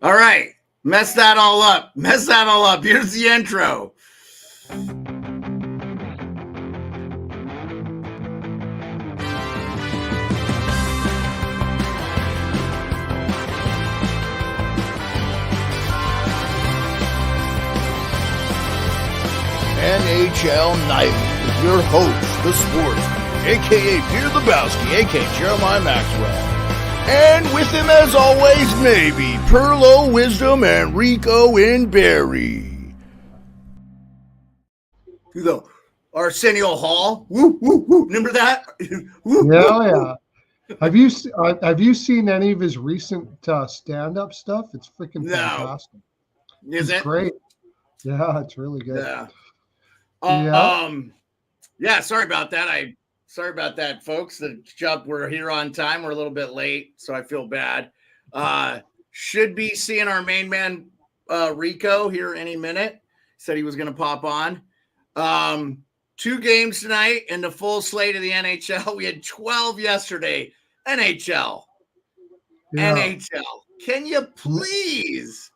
All right. Mess that all up. Here's the intro. NHL Nightly with your host, the sportsman, a.k.a. Peter Lebowski, a.k.a. Jeremiah Maxwell. And with him, as always, maybe Pearlo, Wisdom, and Rico in Barry. The Arsenio Hall. Woo, woo, woo. Remember that? Woo, yeah. Have you seen any of his recent stand-up stuff? It's freaking fantastic. Is it? Great. Yeah, it's really good. Yeah. Yeah. Sorry about that. Sorry about that, folks. We're here on time. We're a little bit late, so I feel bad. Should be seeing our main man, Rico, here any minute. Said he was going to pop on. 2 games tonight in the full slate of the NHL. We had 12 yesterday. NHL. Can you please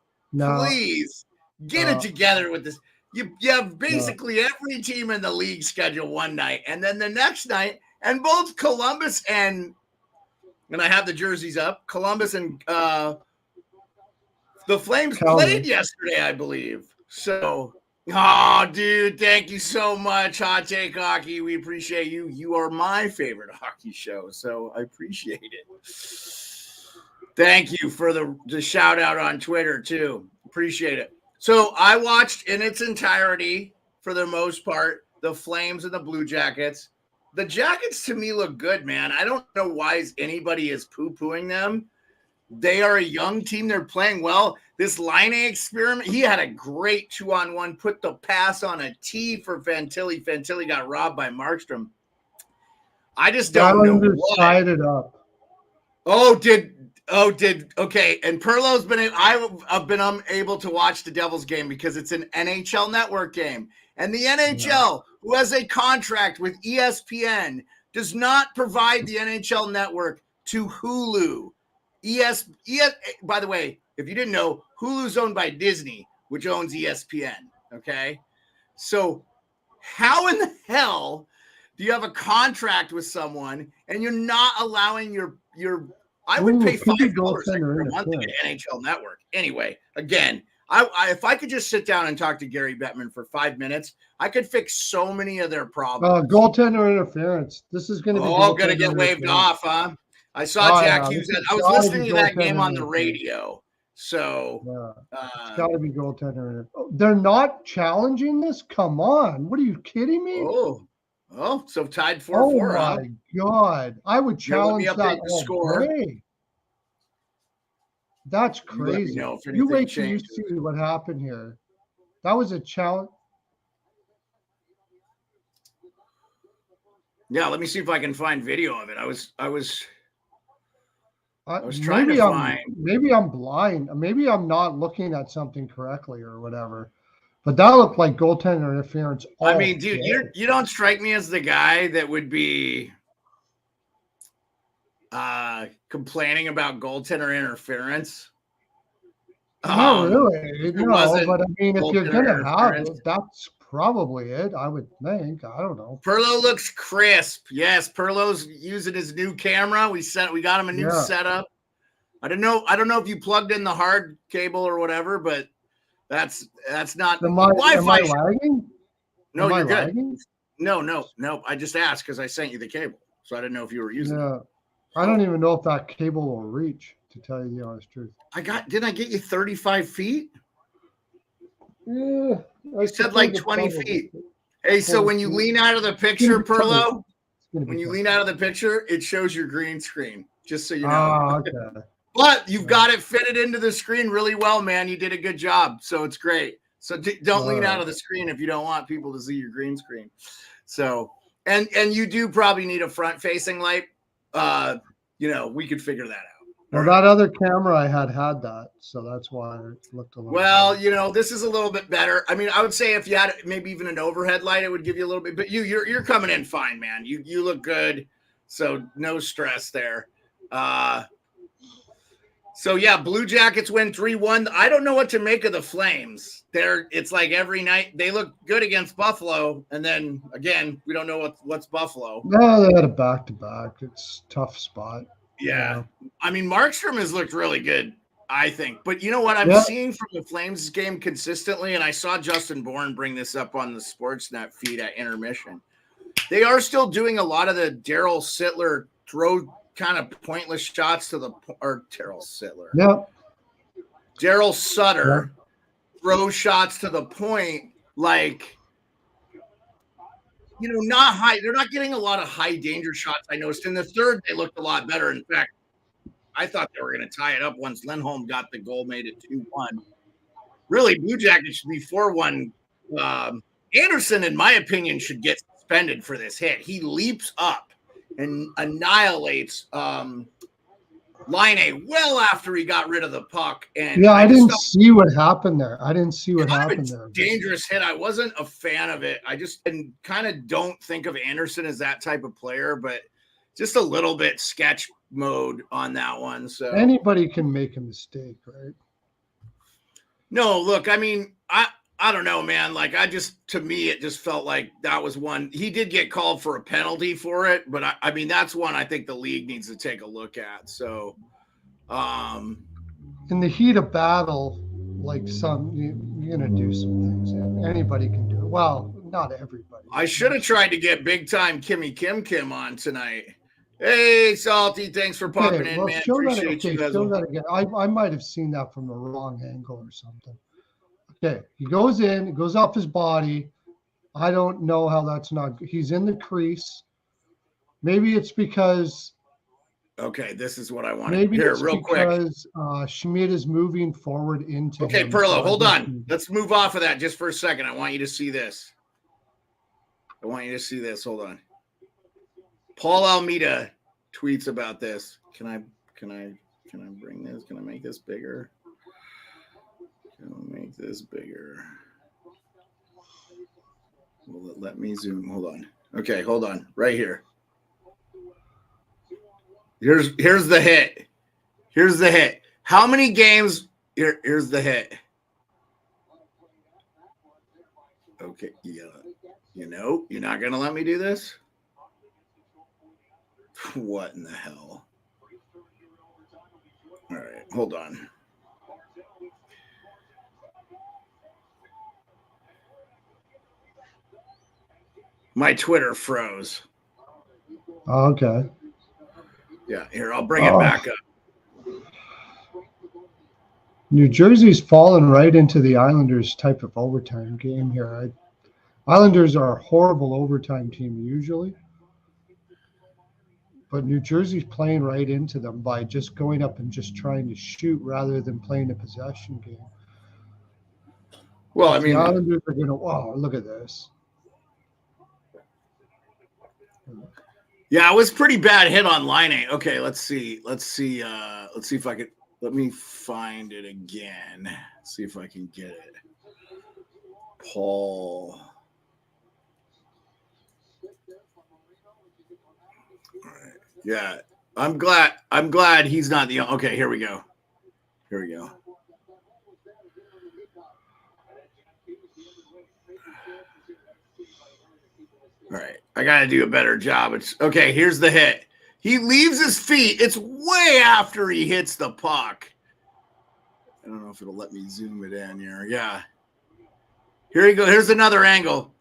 get it together with this? You have basically every team in the league schedule one night, and then the next night, and both Columbus and I have the jerseys up, Columbus and the Flames played yesterday, I believe. So, dude, thank you so much, Hot Take Hockey. We appreciate you. You are my favorite hockey show, so I appreciate it. Thank you for the shout out on Twitter, too. Appreciate it. So I watched in its entirety, for the most part, the Flames and the Blue Jackets. The Jackets, to me, look good, man. I don't know why anybody is poo-pooing them. They are a young team. They're playing well. This Line A experiment, he had a great 2-on-1, put the pass on a tee for Fantilli. Fantilli got robbed by Markstrom. I just don't know why. It up. Okay. And Pearlo's I've been unable to watch the Devils game because it's an NHL Network game. And the NHL, who has a contract with ESPN, does not provide the NHL Network to Hulu. By the way, if you didn't know, Hulu's owned by Disney, which owns ESPN. Okay. So how in the hell do you have a contract with someone and you're not allowing your I would pay $5 a month to get NHL Network. Anyway, again, if I could just sit down and talk to Gary Bettman for 5 minutes, I could fix so many of their problems. Goaltender interference. This is going to be going to get waved off, huh? I saw Jack Hughes. I was listening to that game on the radio. So it's got to be goaltender. They're not challenging this? Come on. What are you kidding me? So tied 4-4. Oh my God! I would challenge that score. Day. That's crazy. You wait till you see what happened here. That was a challenge. Yeah, let me see if I can find video of it. I was trying to find. Maybe I'm blind. Maybe I'm not looking at something correctly or whatever. But that looked like goaltender interference. I mean, dude, you don't strike me as the guy that would be complaining about goaltender interference. Not really. No, but I mean, if you're going to have it, that's probably it, I would think. I don't know. Pearlo looks crisp. Yes, Pearlo's using his new camera. We got him a new setup. I don't know if you plugged in the hard cable or whatever, but that's not Wi-Fi. Am I lagging? No, you're good. Lagging? No. I just asked because I sent you the cable, so I didn't know if you were using it. I don't even know if that cable will reach, to tell you the honest truth. Didn't I get you 35 feet? Yeah. I said like 20 feet. Hey, so when you lean out of the picture, Pearlo, it shows your green screen, just so you know. Oh, okay. But you've got it fitted into the screen really well, man. You did a good job. So it's great. So don't lean out of the screen if you don't want people to see your green screen. So, and you do probably need a front facing light. We could figure that out. Well, that other camera I had that. So that's why it looked a little better. This is a little bit better. I mean, I would say if you had maybe even an overhead light, it would give you a little bit, but you're coming in fine, man. You look good. So no stress there. So yeah, Blue Jackets win 3-1. I don't know what to make of the Flames. It's like every night they look good against Buffalo, and then again, we don't know what's Buffalo. No, they had a back-to-back. It's a tough spot. Yeah. I mean, Markstrom has looked really good, I think. But you know what I'm seeing from the Flames game consistently, and I saw Justin Bourne bring this up on the Sportsnet feed at intermission. They are still doing a lot of the Daryl Sittler throw kind of pointless shots to Daryl Sittler. Yep. Daryl Sutter throw shots to the point, like, not high. They're not getting a lot of high danger shots. I noticed in the third, they looked a lot better. In fact, I thought they were going to tie it up once Lindholm got the goal, made it 2-1. Really, Blue Jackets should be 4-1. Anderson, in my opinion, should get suspended for this hit. He leaps up and annihilates Laine well after he got rid of the puck. And I didn't see what happened there. Dangerous hit. I wasn't a fan of it. I just kind of don't think of Anderson as that type of player, but just a little bit sketch mode on that one. So anybody can make a mistake, right? No, look, I mean, I don't know, man. Like, to me, it just felt like that was one. He did get called for a penalty for it, but I mean, that's one I think the league needs to take a look at. So, in the heat of battle, like you're going to do some things. And anybody can do it. Well, not everybody. I should have tried to get big time Kimmy Kim on tonight. Hey, Salty, thanks for popping in, man. Appreciate you guys. Show that again. I might have seen that from the wrong angle or something. Okay, he goes in, it goes off his body. I don't know how that's not. He's in the crease. Maybe it's because. Okay, this is what I want to hear real quick. Maybe it's because Schmidt is moving forward into. Okay, Pearlo, hold on. Let's move off of that just for a second. I want you to see this. Hold on. Paul Almeida tweets about this. Can I bring this? Can I make this bigger? Make this bigger. Will it let me zoom? Hold on. Okay, hold on. Right here. Here's the hit. Here's the hit. How many games? Here's the hit. Okay, you're not gonna let me do this? What in the hell? All right, hold on. My Twitter froze. Okay. Yeah, here, I'll bring it back up. New Jersey's fallen right into the Islanders type of overtime game here. Islanders are a horrible overtime team usually, but New Jersey's playing right into them by just going up and just trying to shoot rather than playing a possession game. Well, I mean, the Islanders are going to, look at this. Yeah, it was pretty bad hit on Laine. Okay, let's see if I could. Let me find it again. See if I can get it. Paul. All right. Yeah, I'm glad he's not the. Okay, here we go. All right, I got to do a better job. Okay, here's the hit. He leaves his feet. It's way after he hits the puck. I don't know if it'll let me zoom it in here. Yeah. Here you go. Here's another angle.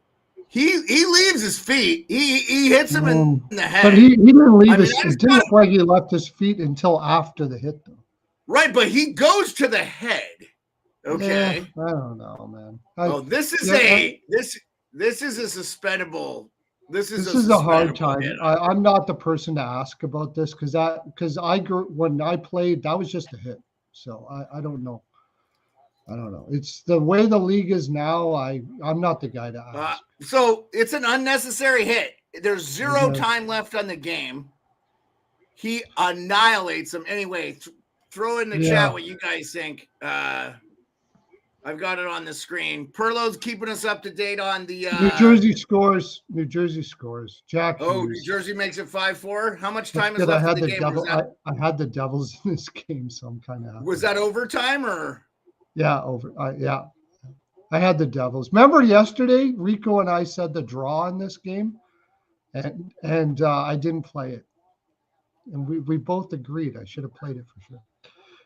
He leaves his feet. He hits him in the head. But he didn't leave his feet. It didn't look like he left his feet until after the hit, though. Right, but he goes to the head. Okay. Yeah, I don't know, man. This is a suspendable. This is a hard time. I'm not the person to ask about this because when I played, that was just a hit. So I don't know. It's the way the league is now. I'm not the guy to ask. So it's an unnecessary hit. There's zero time left on the game. He annihilates him. Anyway, throw in the chat what you guys think. I've got it on the screen. Perlo's keeping us up to date on the New Jersey scores. New Jersey scores. Jack Oh, Hughes. New Jersey makes it 5-4. How much time is Good, left in the game? I had the Devils in this game, so I'm kind of happy. Was that overtime or? Yeah, yeah. I had the Devils. Remember yesterday, Rico and I said the draw in this game, and I didn't play it, and we both agreed I should have played it for sure.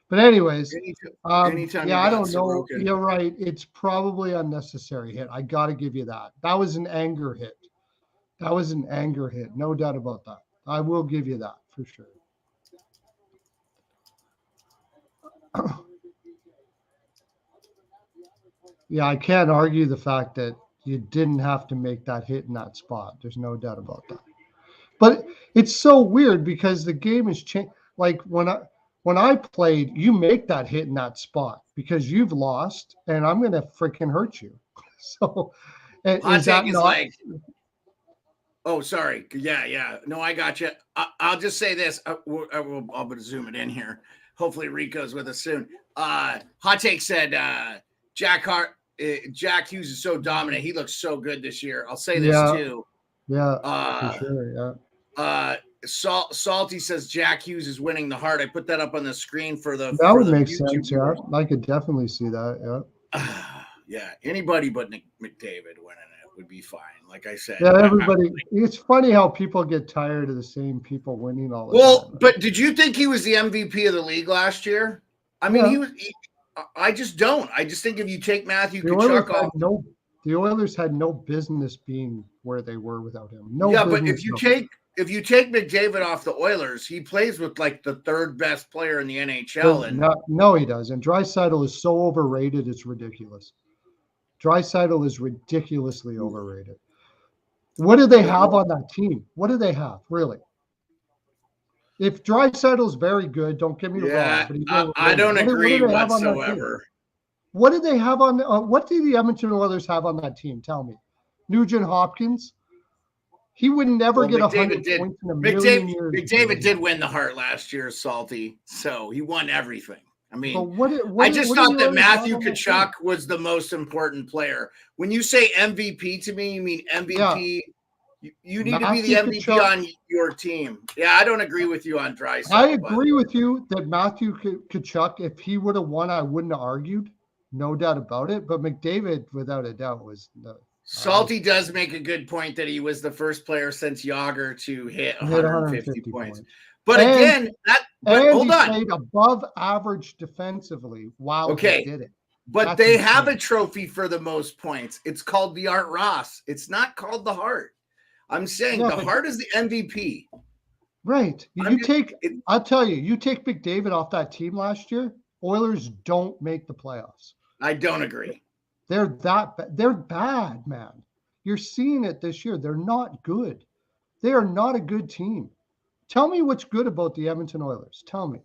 But anyways, anytime yeah, I don't know. You're right. It's probably unnecessary hit. I got to give you that. That was an anger hit. That was an anger hit. No doubt about that. I will give you that for sure. Yeah, I can't argue the fact that you didn't have to make that hit in that spot. There's no doubt about that. But it's so weird because the game has changed. Like when I played, you make that hit in that spot because you've lost, and I'm going to freaking hurt you. So, Hot take is like, oh, sorry. Yeah. No, I got you. I'll just say this. I'll zoom it in here. Hopefully Rico's with us soon. Hot take said Jack Hughes is so dominant. He looks so good this year. I'll say this too. Yeah, for sure. Yeah. Salty says Jack Hughes is winning the heart. I put that up on the screen for the. That would make sense. Yeah, I could definitely see that. Yeah. Yeah. Anybody but McDavid winning it would be fine. Like I said. Yeah, everybody. It's funny how people get tired of the same people winning all the time. Well, but did you think he was the MVP of the league last year? I mean, he was. I just don't. I just think if you take Matthew Tkachuk off, the Oilers had no business being where they were without him. But if you take McDavid off the Oilers, he plays with like the third best player in the NHL. No, he doesn't. Draisaitl is so overrated, it's ridiculous. Draisaitl is ridiculously overrated. What do they have on that team? What do they have, really? If Draisaitl is very good, don't get me wrong. But I don't agree whatsoever. What do they have on? What do the Edmonton Oilers have on that team? Tell me. Nugent Hopkins. He would never get 100 points in a million years. McDavid did win the Hart last year, Salty. So he won everything. I mean, I just thought that Matthew Tkachuk was the most important player. When you say MVP to me, you mean MVP. Yeah. You need to be the MVP on your team. Yeah, I don't agree with you on Draisaitl. I agree with you that Matthew Tkachuk, if he would have won, I wouldn't have argued. No doubt about it. But McDavid, without a doubt, was the. Salty does make a good point that he was the first player since Yager to hit 150 points. But again, hold on. He played above average defensively while he did it. But they have a trophy for the most points. It's called the Art Ross. It's not called the Hart. I'm saying the Hart is the MVP. Right. I'll tell you, you take McDavid off that team last year, Oilers don't make the playoffs. I don't agree. They're bad, man. You're seeing it this year. They're not good. They are not a good team. Tell me what's good about the Edmonton Oilers. Tell me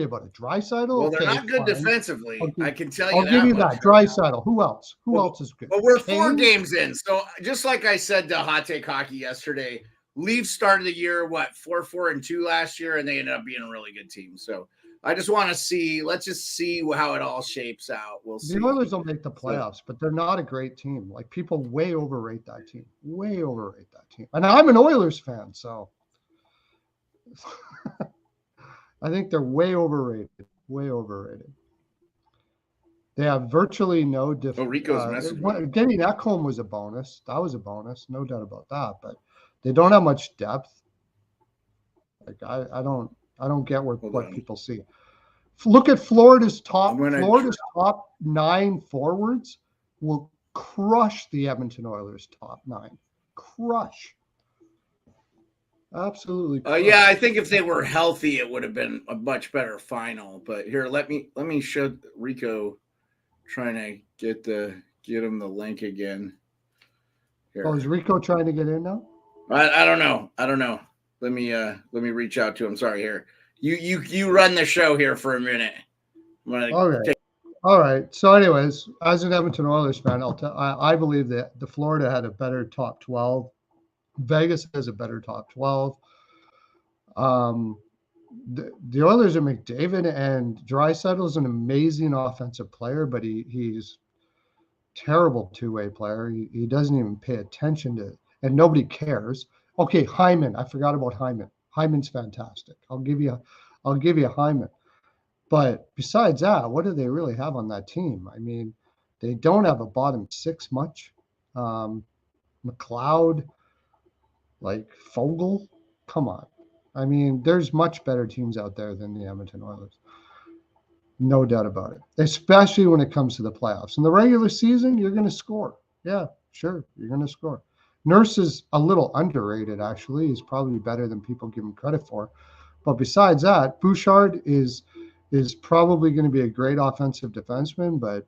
about it. Draisaitl? Well, they're not good defensively. I can tell you that. I'll give you that. Draisaitl. Who else? Who else is good? Well, we're 4 games in. So just like I said to Hot Take Hockey yesterday, Leafs started the year, 4-4-2 last year, and they ended up being a really good team. So I just want to see. Let's just see how it all shapes out. We'll see. The Oilers will make the playoffs, but they're not a great team. Like, people way overrate that team. Way overrate that team. And I'm an Oilers fan, so I think they're way overrated. Way overrated. They have virtually no Rico's messaging. Getting Ekholm was a bonus. That was a bonus, no doubt about that. But they don't have much depth. Like, I don't get what people see. Look at Florida's top 9 forwards will crush the Edmonton Oilers' top 9. Crush. Absolutely. Yeah, I think if they were healthy, it would have been a much better final. But here, let me show Rico trying to get him the link again. Here. Oh, is Rico trying to get in now? I don't know. Let me reach out to him. Sorry, here. You run the show here for a minute. All right. So, anyways, as an Edmonton Oilers fan, I believe that the Florida had a better top 12. Vegas has a better top 12. The Oilers are McDavid, and Draisaitl is an amazing offensive player, but he's terrible two-way player. He doesn't even pay attention to it, and nobody cares. Okay, Hyman. I forgot about Hyman. Hyman's fantastic. I'll give you Hyman. But besides that, what do they really have on that team? I mean, they don't have a bottom six much. McLeod, like Fogle, come on. I mean, there's much better teams out there than the Edmonton Oilers. No doubt about it, especially when it comes to the playoffs. In the regular season, you're going to score. Yeah, sure, you're going to score. Nurse is a little underrated, actually. He's probably better than people give him credit for. But besides that, Bouchard is probably going to be a great offensive defenseman, but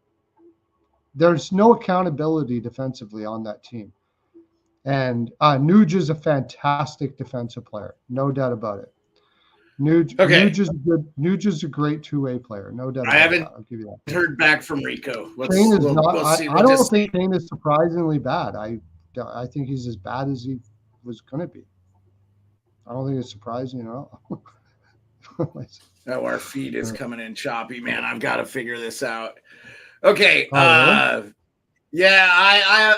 there's no accountability defensively on that team. And Nuge is a fantastic defensive player, no doubt about it. Nuge is a great two-way player, no doubt. I haven't I'll give you that. Heard back from Rico. Kane is not. I don't think Kane is surprisingly bad. I think he's as bad as he was going to be. I don't think it's surprising at all. Oh, our feed is coming in choppy, man. I've got to figure this out. Okay. Really? Yeah,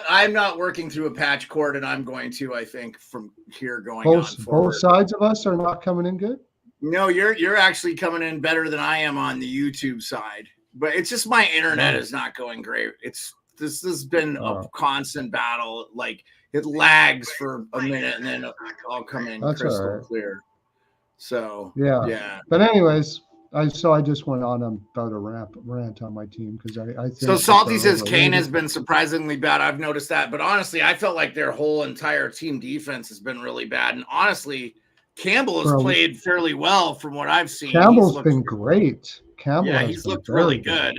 I'm not working through a patch cord, and I'm going to, I think, from here going on forward. Both sides of us are not coming in good? No, you're actually coming in better than I am on the YouTube side. But it's just my internet is not going great. This has been a constant battle. Like, it lags for a minute, and then I'll come in crystal clear. So yeah. But anyways, I just went on about a rant on my team because I think. So Salty says Kane has been surprisingly bad. I've noticed that, but honestly, I felt like their whole entire team defense has been really bad. And honestly, Campbell has played fairly well from what I've seen. Campbell's been great. He's looked really good.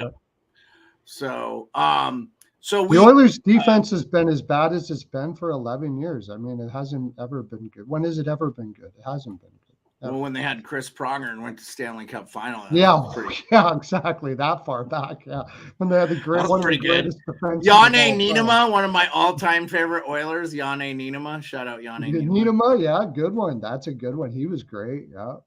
So the Oilers' defense has been as bad as it's been for 11 years. I mean, it hasn't ever been good. When has it ever been good? It hasn't been good. Well, when they had Chris Pronger and went to Stanley Cup final. Yeah, exactly. That far back. Yeah. When they had the great one of the greatest defense. Yane Niinema, one of my all-time favorite Oilers. Yane Niinema. Shout out Yane Niinema. Yeah, good one. That's a good one. He was great. Yeah.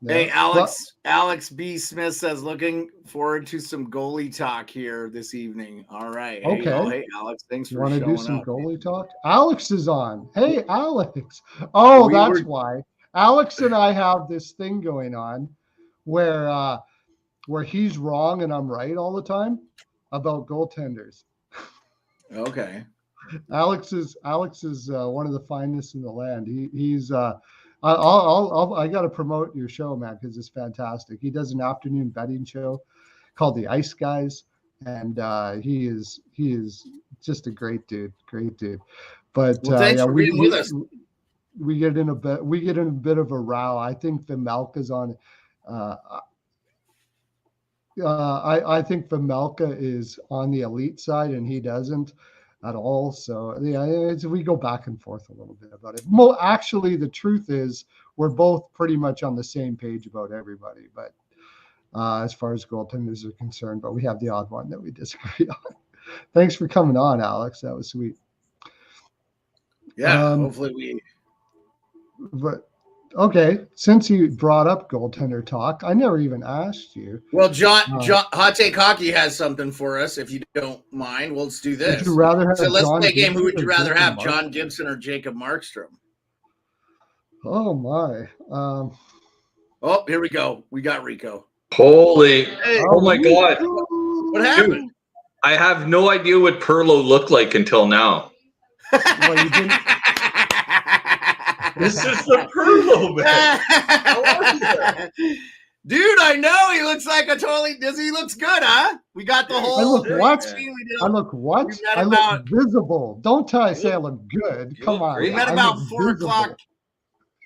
Hey, Alex B. Smith says, looking forward to some goalie talk here this evening. All right. Okay. Hey, Alex, thanks for showing up. Want to do some goalie talk? Alex is on. Hey, Alex. Oh, that's why. Alex and I have this thing going on where he's wrong and I'm right all the time about goaltenders. Okay. Alex is one of the finest in the land. He's I got to promote your show, man, because it's fantastic. He does an afternoon betting show called The Ice Guys, and he is just a great dude. But thanks for being with us. We get in a bit of a row. I think Vejmelka's on. I think Vejmelka is on the elite side, and he doesn't at all. So we go back and forth a little bit about it. Actually, the truth is we're both pretty much on the same page about everybody. But as far as goaltenders are concerned, but we have the odd one that we disagree on. Thanks for coming on, Alex. That was sweet. Yeah, hopefully we. But okay, since you brought up goaltender talk, I never even asked you. Well, John Hot Take Hockey has something for us. If you don't mind, let's do this. Would you rather have let's John play a game. Gibson Who would you rather have, Markstrom? John Gibson or Jacob Markstrom? Oh my! Oh, here we go. We got Rico. Holy! Hey, oh my God! What happened? Dude, I have no idea what Pearlo looked like until now. Well, you didn't. This is the Pearlo, man. How are you? Dude, I know he looks like he looks good, huh? We got the whole. I look what? I look visible. Don't say I look good. Come on. We met about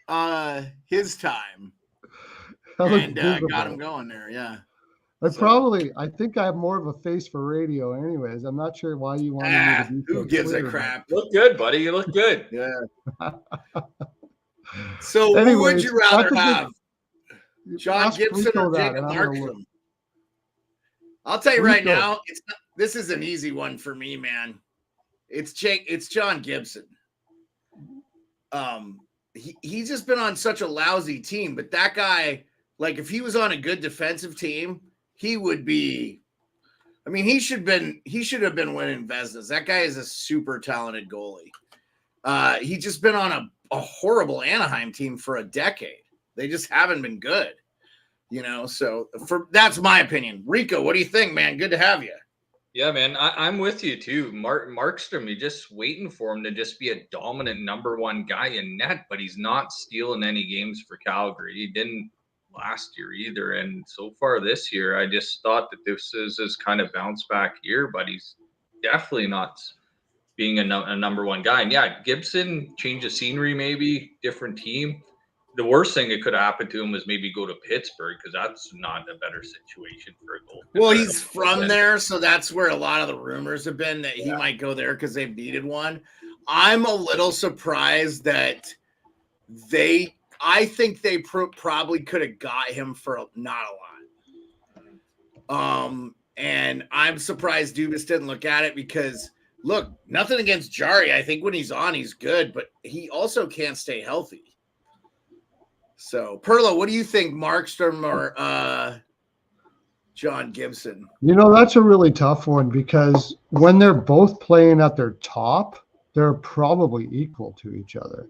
4:00 his time. And got him going there, yeah. I think I have more of a face for radio anyways. I'm not sure why you wanted me to be who gives a crap? You look good, buddy. You look good. Yeah. So anyways, who would you rather have? John Gibson or Jacob Markstrom? I'll tell you right now, this is an easy one for me, man. It's John Gibson. He's just been on such a lousy team, but that guy, like if he was on a good defensive team, he would be I mean, he should have been winning Vezas. That guy is a super talented goalie. He's just been on a horrible Anaheim team for a decade. They just haven't been good, so that's my opinion. Rico, what do you think, man? Good to have you. Yeah, man, I'm with you too. Markstrom, you're just waiting for him to just be a dominant number one guy in net, but he's not stealing any games for Calgary. He didn't last year either. And so far this year, I just thought that this is his kind of bounce back year, but he's definitely not being a number one guy. And yeah, Gibson, change of scenery, maybe different team. The worst thing that could have happened to him was maybe go to Pittsburgh, because that's not a better situation for a goaltender. Well, he's from there, so that's where a lot of the rumors have been that he might go there because they've needed one. I'm a little surprised that I think they probably could have got him for not a lot. And I'm surprised Dubas didn't look at it because, look, nothing against Jari. I think when he's on, he's good, but he also can't stay healthy. So, Pearlo, what do you think, Markstrom or John Gibson? That's a really tough one because when they're both playing at their top, they're probably equal to each other.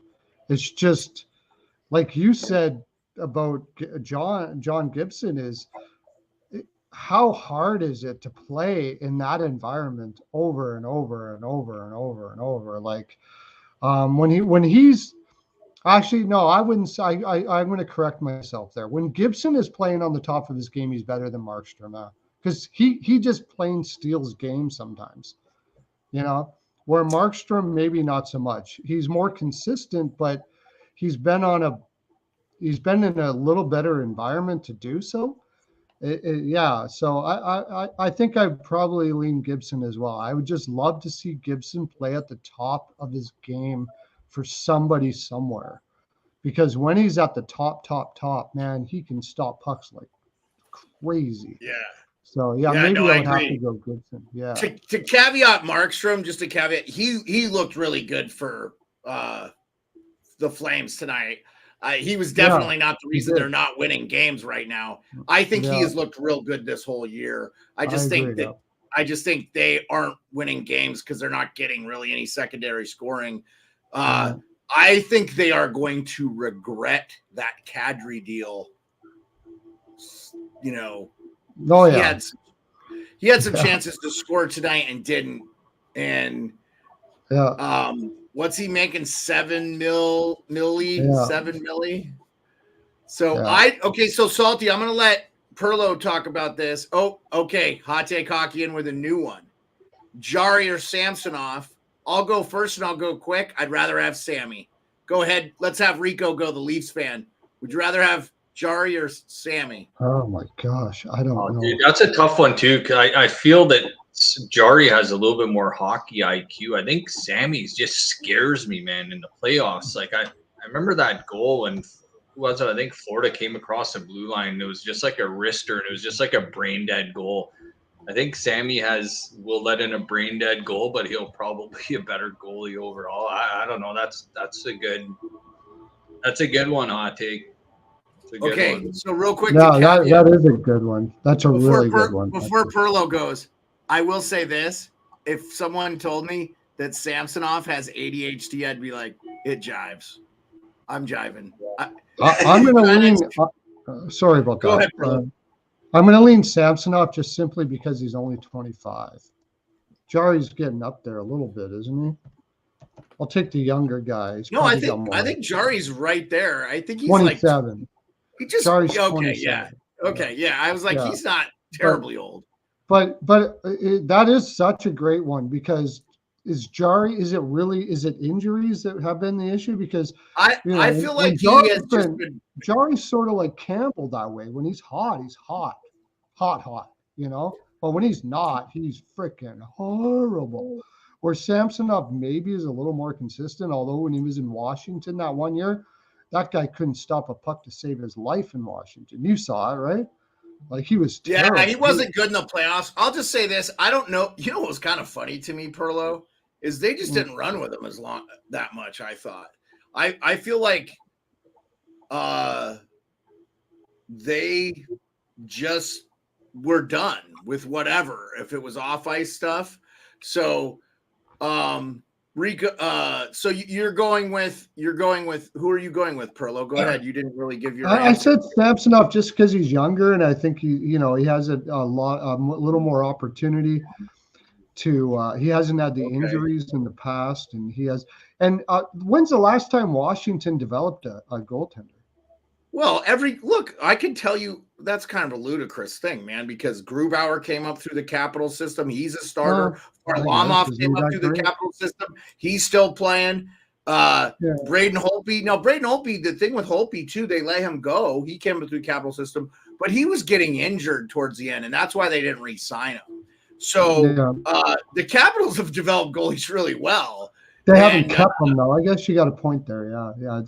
It's just like you said about John Gibson is how hard is it to play in that environment over and over and over and over and over? Like when he's actually, no, I wouldn't say. I'm going to correct myself there. When Gibson is playing on the top of his game, he's better than Markstrom because he just plain steals games sometimes, where Markstrom maybe not so much. He's more consistent, but he's been in a little better environment to do so. So I think I'd probably lean Gibson as well. I would just love to see Gibson play at the top of his game for somebody somewhere, because when he's at the top, man, he can stop pucks like crazy. Yeah. So maybe I would have to go Gibson. Yeah. To caveat Markstrom, just to caveat, he looked really good for the Flames tonight. He was definitely not the reason they're not winning games right now. I think he has looked real good this whole year. I just think they aren't winning games because they're not getting really any secondary scoring. I think they are going to regret that Kadri deal. Oh yeah. He had some chances to score tonight and didn't. And what's he making? 7 milli? 7 milli. So so Salty, I'm gonna let Pearlo talk about this. Oh, okay. Hot take hockey in with a new one. Jari or Samsonov. I'll go first and I'll go quick. I'd rather have Sammy. Go ahead. Let's have Rico go, the Leafs fan. Would you rather have Jari or Sammy? Oh my gosh. I don't know. Dude, that's a tough one too, because I feel that Jari has a little bit more hockey IQ. I think Sammy's just scares me, man, in the playoffs. Like I remember that goal and I think Florida came across the blue line. It was just like a wrister and it was just like a brain dead goal. I think Sammy will let in a brain dead goal, but he'll probably be a better goalie overall. I don't know. That's a good one, hot take. Okay, one. So real quick. No, that is a good one. That's a really good one. Before Pearlo goes, I will say this. If someone told me that Samsonov has ADHD, I'd be like, it jives. I'm jiving. I'm going to lean. Sorry about that. Go ahead, Pearlo. I'm going to lean Samsonov just simply because he's only 25. Jari's getting up there a little bit, isn't he? I'll take the younger guys. No, I think Jari's right there. I think he's 27. Like he just Jari's 27. Yeah. I was like, he's not terribly old. But that is such a great one because is it injuries that have been the issue? Because I feel like Jari's sort of like Campbell that way. When he's hot, hot, but when he's not, he's freaking horrible. Where Samsonov maybe is a little more consistent, although when he was in Washington that one year, that guy couldn't stop a puck to save his life in Washington. You saw it, right? Like he was terrible. Yeah, he wasn't good in the playoffs. I'll just say this. I don't know. You know what was kind of funny to me, Pearlo, is they just didn't run with him that much, I thought. I feel like they just we're done with whatever if it was off ice stuff. So, Rico, so you're going with who are you going with, Pearlo? Go ahead. You didn't really give your I answer. said Samsonov just because he's younger, and I think he has a little more opportunity to. He hasn't had the injuries in the past, and he has. And when's the last time Washington developed a goaltender? Well, I can tell you that's kind of a ludicrous thing, man, because Grubauer came up through the Capital system. He's a starter. Varlamov came up through the Capital system. He's still playing. Braden Holtby. Now, Braden Holtby, the thing with Holtby, too, they let him go. He came up through the Capital system, but he was getting injured towards the end, and that's why they didn't re-sign him. So the Capitals have developed goalies really well. They haven't kept them, though. I guess you got a point there. Yeah.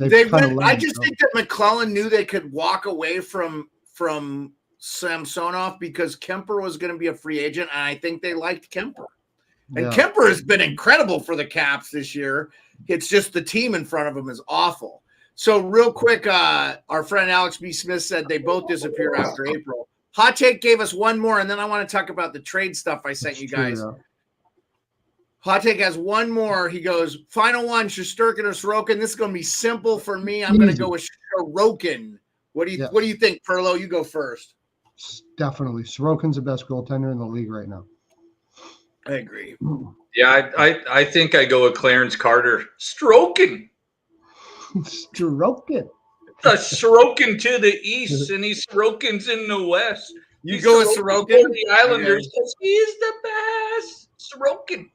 I just think that McClellan knew they could walk away from Samsonov because Kemper was going to be a free agent, and I think they liked Kemper. And Kemper has been incredible for the Caps this year. It's just the team in front of him is awful. So real quick, our friend Alex B. Smith said they both disappear after April. Hot Take gave us one more, and then I want to talk about the trade stuff I sent you guys. Hot Take has one more. He goes, final one, Shesterkin or Sorokin. This is going to be simple for me. I'm going to go with Sorokin. What do you think, Pearlo? You go first. Definitely. Sorokin's the best goaltender in the league right now. I agree. Yeah, I think I go with Clarence Carter. Sorokin. Sorokin. The Sorokin to the east, and he's Sorokin's in the west. You go with Sorokin? The Islanders, because he is the best. Sorokin.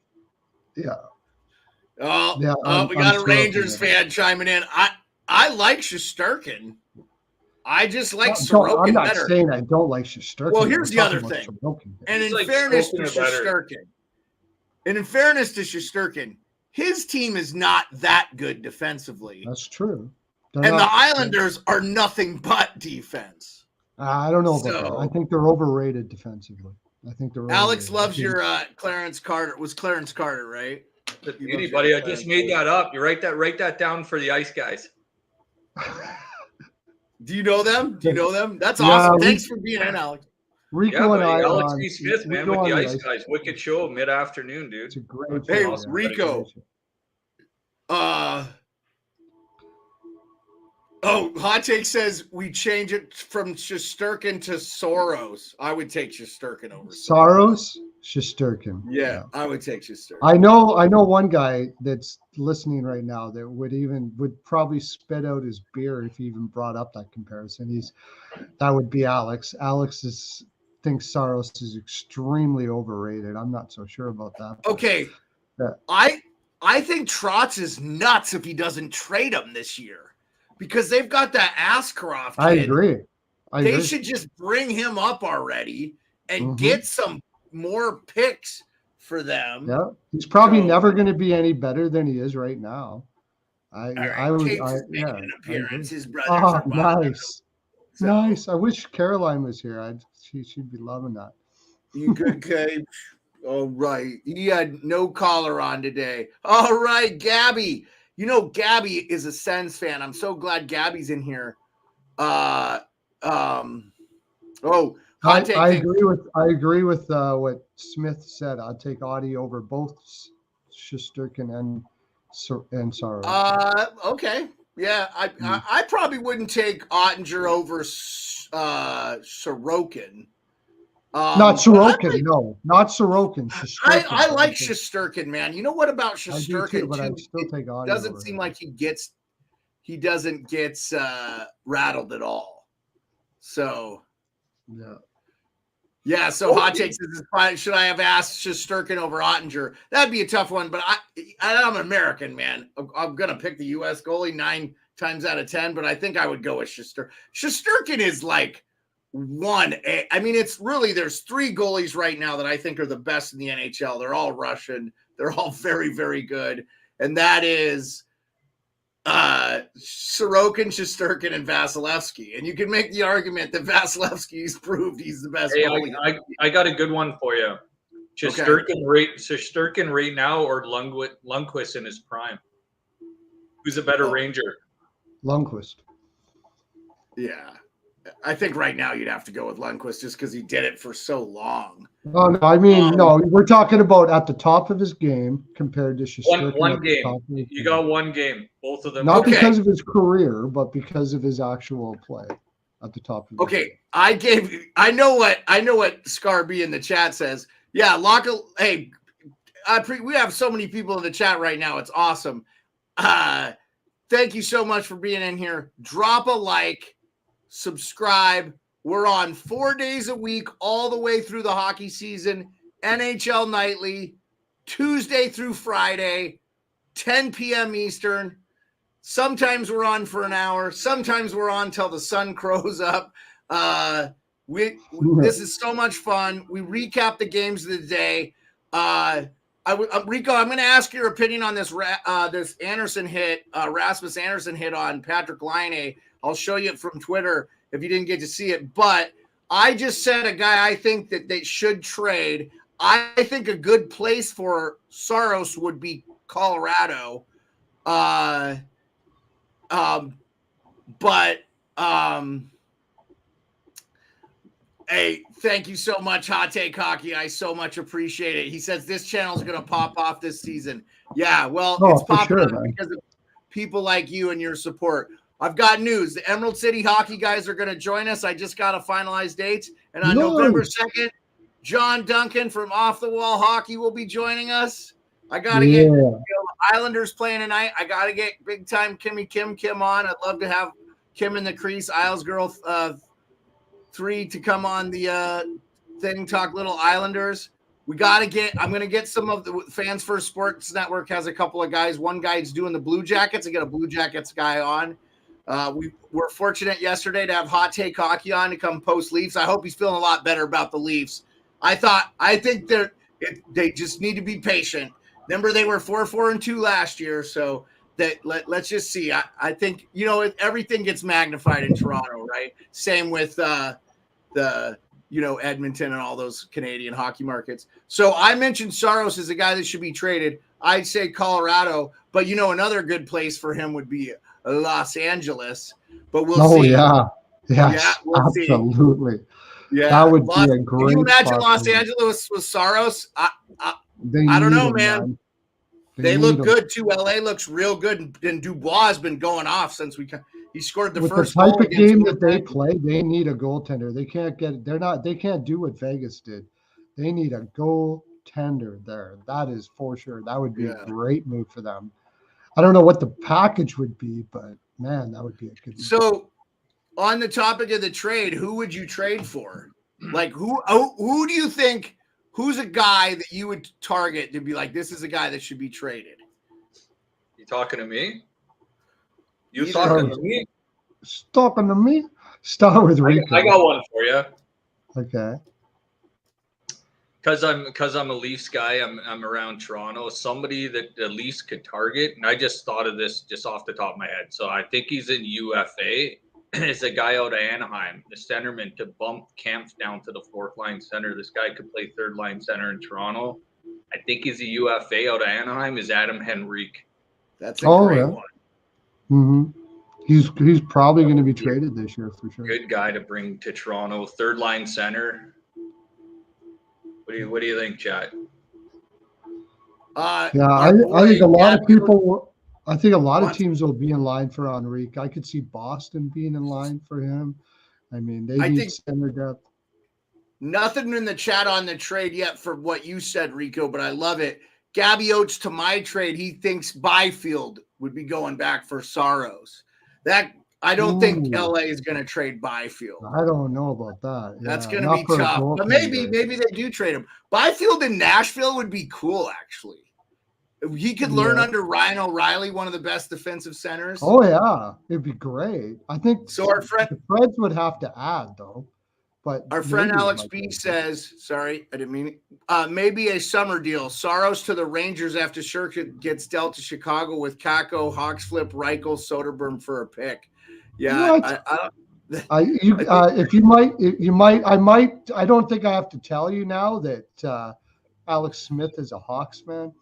Yeah. We got a Rangers fan chiming in. I like Shesterkin. I just like Sorokin I'm not better. saying I don't like Shesterkin. Well, here's the other thing. And in fairness to Shesterkin, his team is not that good defensively. That's true. And the Islanders are nothing but defense. I don't know about that. I think they're overrated defensively. Alex loves your Clarence Carter. Was Clarence Carter, right? The beauty, buddy. I just made that up. You write that down for the ice guys. Do you know them? That's awesome. Thanks for being in, Alex. Rico and I. Alex B. Smith, man, with the ice guys. Wicked show, mid-afternoon, dude. It's a great Hey, show, Rico. Hot Take says we change it from Shesterkin to Soros. I would take Shesterkin over Soros. Shesterkin. Yeah, I would take Shesterkin. I know one guy that's listening right now that would probably spit out his beer if he even brought up that comparison. That would be Alex. Alex thinks Soros is extremely overrated. I'm not so sure about that. Okay. I think Trotz is nuts if he doesn't trade him this year. Because they've got that Askarov kid. I agree. They should just bring him up already and get some more picks for them. Yeah, he's probably never going to be any better than he is right now. His brother. Nice. I wish Caroline was here. She'd be loving that. You good, Cape? All right. He had no collar on today. All right, Gabby. You know, Gabby is a Sens fan. I'm so glad Gabby's in here. I agree with what Smith said. I'd take Audie over both Shesterkin and Saros. Okay. Yeah, I probably wouldn't take Ottinger over Sorokin. Not Sorokin, no. Not Sorokin. I like Shesterkin, man. You know what about Shesterkin? But I'd still take Audie. Doesn't seem like he doesn't get rattled at all. So yeah. So Hot Take says, should I have asked Shesterkin over Ottinger? That'd be a tough one, but I'm an American, man. I'm gonna pick the U.S. goalie 9 times out of 10, but I think I would go with Shesterkin. Shesterkin is like I mean, it's really, there's 3 goalies right now that I think are the best in the NHL. They're all Russian. They're all very, very good. And that is Sorokin, Shesterkin, and Vasilevsky. And you can make the argument that Vasilevsky's proved he's the best goalie. I got a good one for you. Shesterkin right now or Lundqvist in his prime? Who's a better Ranger? Lundqvist. Yeah. I think right now you'd have to go with Lundqvist just because he did it for so long. Oh, no, I mean, no, we're talking about at the top of his game compared to Shesterkin. One game. You got one game. Both of them. Not because of his career, but because of his actual play at the top of his game. I know what Scarby in the chat says. Yeah, hey, we have so many people in the chat right now. It's awesome. Thank you so much for being in here. Drop a like, subscribe. We're on 4 days a week all the way through the hockey season. NHL Nightly, Tuesday through Friday, 10 p.m. Eastern. Sometimes we're on for an hour. Sometimes we're on till the sun crows up. This is so much fun. We recap the games of the day. Rico, I'm going to ask your opinion on this Anderson hit, Rasmus Anderson hit on Patrick Laine. I'll show you it from Twitter if you didn't get to see it. But I just said a guy I think that they should trade. I think a good place for Saros would be Colorado. Hey, thank you so much, Hot Take Hockey. I so much appreciate it. He says this channel is going to pop off this season. Yeah, well, it's popping up because of people like you and your support. I've got news. The Emerald City Hockey guys are going to join us. I just got to finalize dates. And on November 2nd, John Duncan from Off the Wall Hockey will be joining us. I got to get Islanders playing tonight. I got to get big time Kim on. I'd love to have Kim in the crease, Isles Girl 3 to come on the thing, talk little Islanders. I'm going to get some of the Fans First Sports Network has a couple of guys. One guy's doing the Blue Jackets. I got a Blue Jackets guy on. We were fortunate yesterday to have Hot Take Hockey on to come post Leafs. I hope he's feeling a lot better about the Leafs. I think they just need to be patient. Remember, they were 4-4-2 last year, so let's just see. I think everything gets magnified in Toronto, right? Same with Edmonton and all those Canadian hockey markets. So I mentioned Saros as a guy that should be traded. I'd say Colorado, but another good place for him would be Los Angeles. But we'll see. We'll absolutely. See. Yeah, that would be a great. Can you imagine Los Angeles with Saros? I don't know, man. They look good too. LA looks real good, and Dubois has been going off since he scored the first goal. With the type of game that they play, they need a goaltender. They can't they can't do what Vegas did. They need a goaltender there. That is for sure. That would be a great move for them. I don't know what the package would be, but man, that would be a good move. So on the topic of the trade, who would you trade for? Like who do you think? Who's a guy that you would target to be like, this is a guy that should be traded? You talking to me? Talking to me? Talking to me? Start with Rico. I got one for you. Okay. Because I'm a Leafs guy. I'm around Toronto. Somebody that the Leafs could target, and I just thought of this just off the top of my head. So I think he's in UFA. It's a guy out of Anaheim, the centerman, to bump Kampf down to the fourth line center. This guy could play third line center in Toronto. I think he's a UFA out of Anaheim. Is Adam Henrique. That's a great one. Mm-hmm. He's probably going to be traded this year for sure. Good guy to bring to Toronto. Third line center. What do you think, Chad? I think a lot of people. I think a lot of teams will be in line for Henrique. I could see Boston being in line for him. I mean, they need center depth. Nothing in the chat on the trade yet for what you said, Rico, but I love it. Gabby Oates to my trade. He thinks Byfield would be going back for Saros. I don't think LA is going to trade Byfield. I don't know about that. Yeah, that's going to be tough. But maybe they do trade him. Byfield in Nashville would be cool, actually. He could learn under Ryan O'Reilly, one of the best defensive centers. Oh, yeah. It'd be great. I think so. Our friend, the Preds would have to add, though. But our friend Alex B says, sorry, I didn't mean it. Maybe a summer deal. Saros to the Rangers after Shirk gets dealt to Chicago with Kako, Hawksflip, Reichel, Soderberg for a pick. Yeah. I don't think I have to tell you now that Alex Smith is a Hawks fan.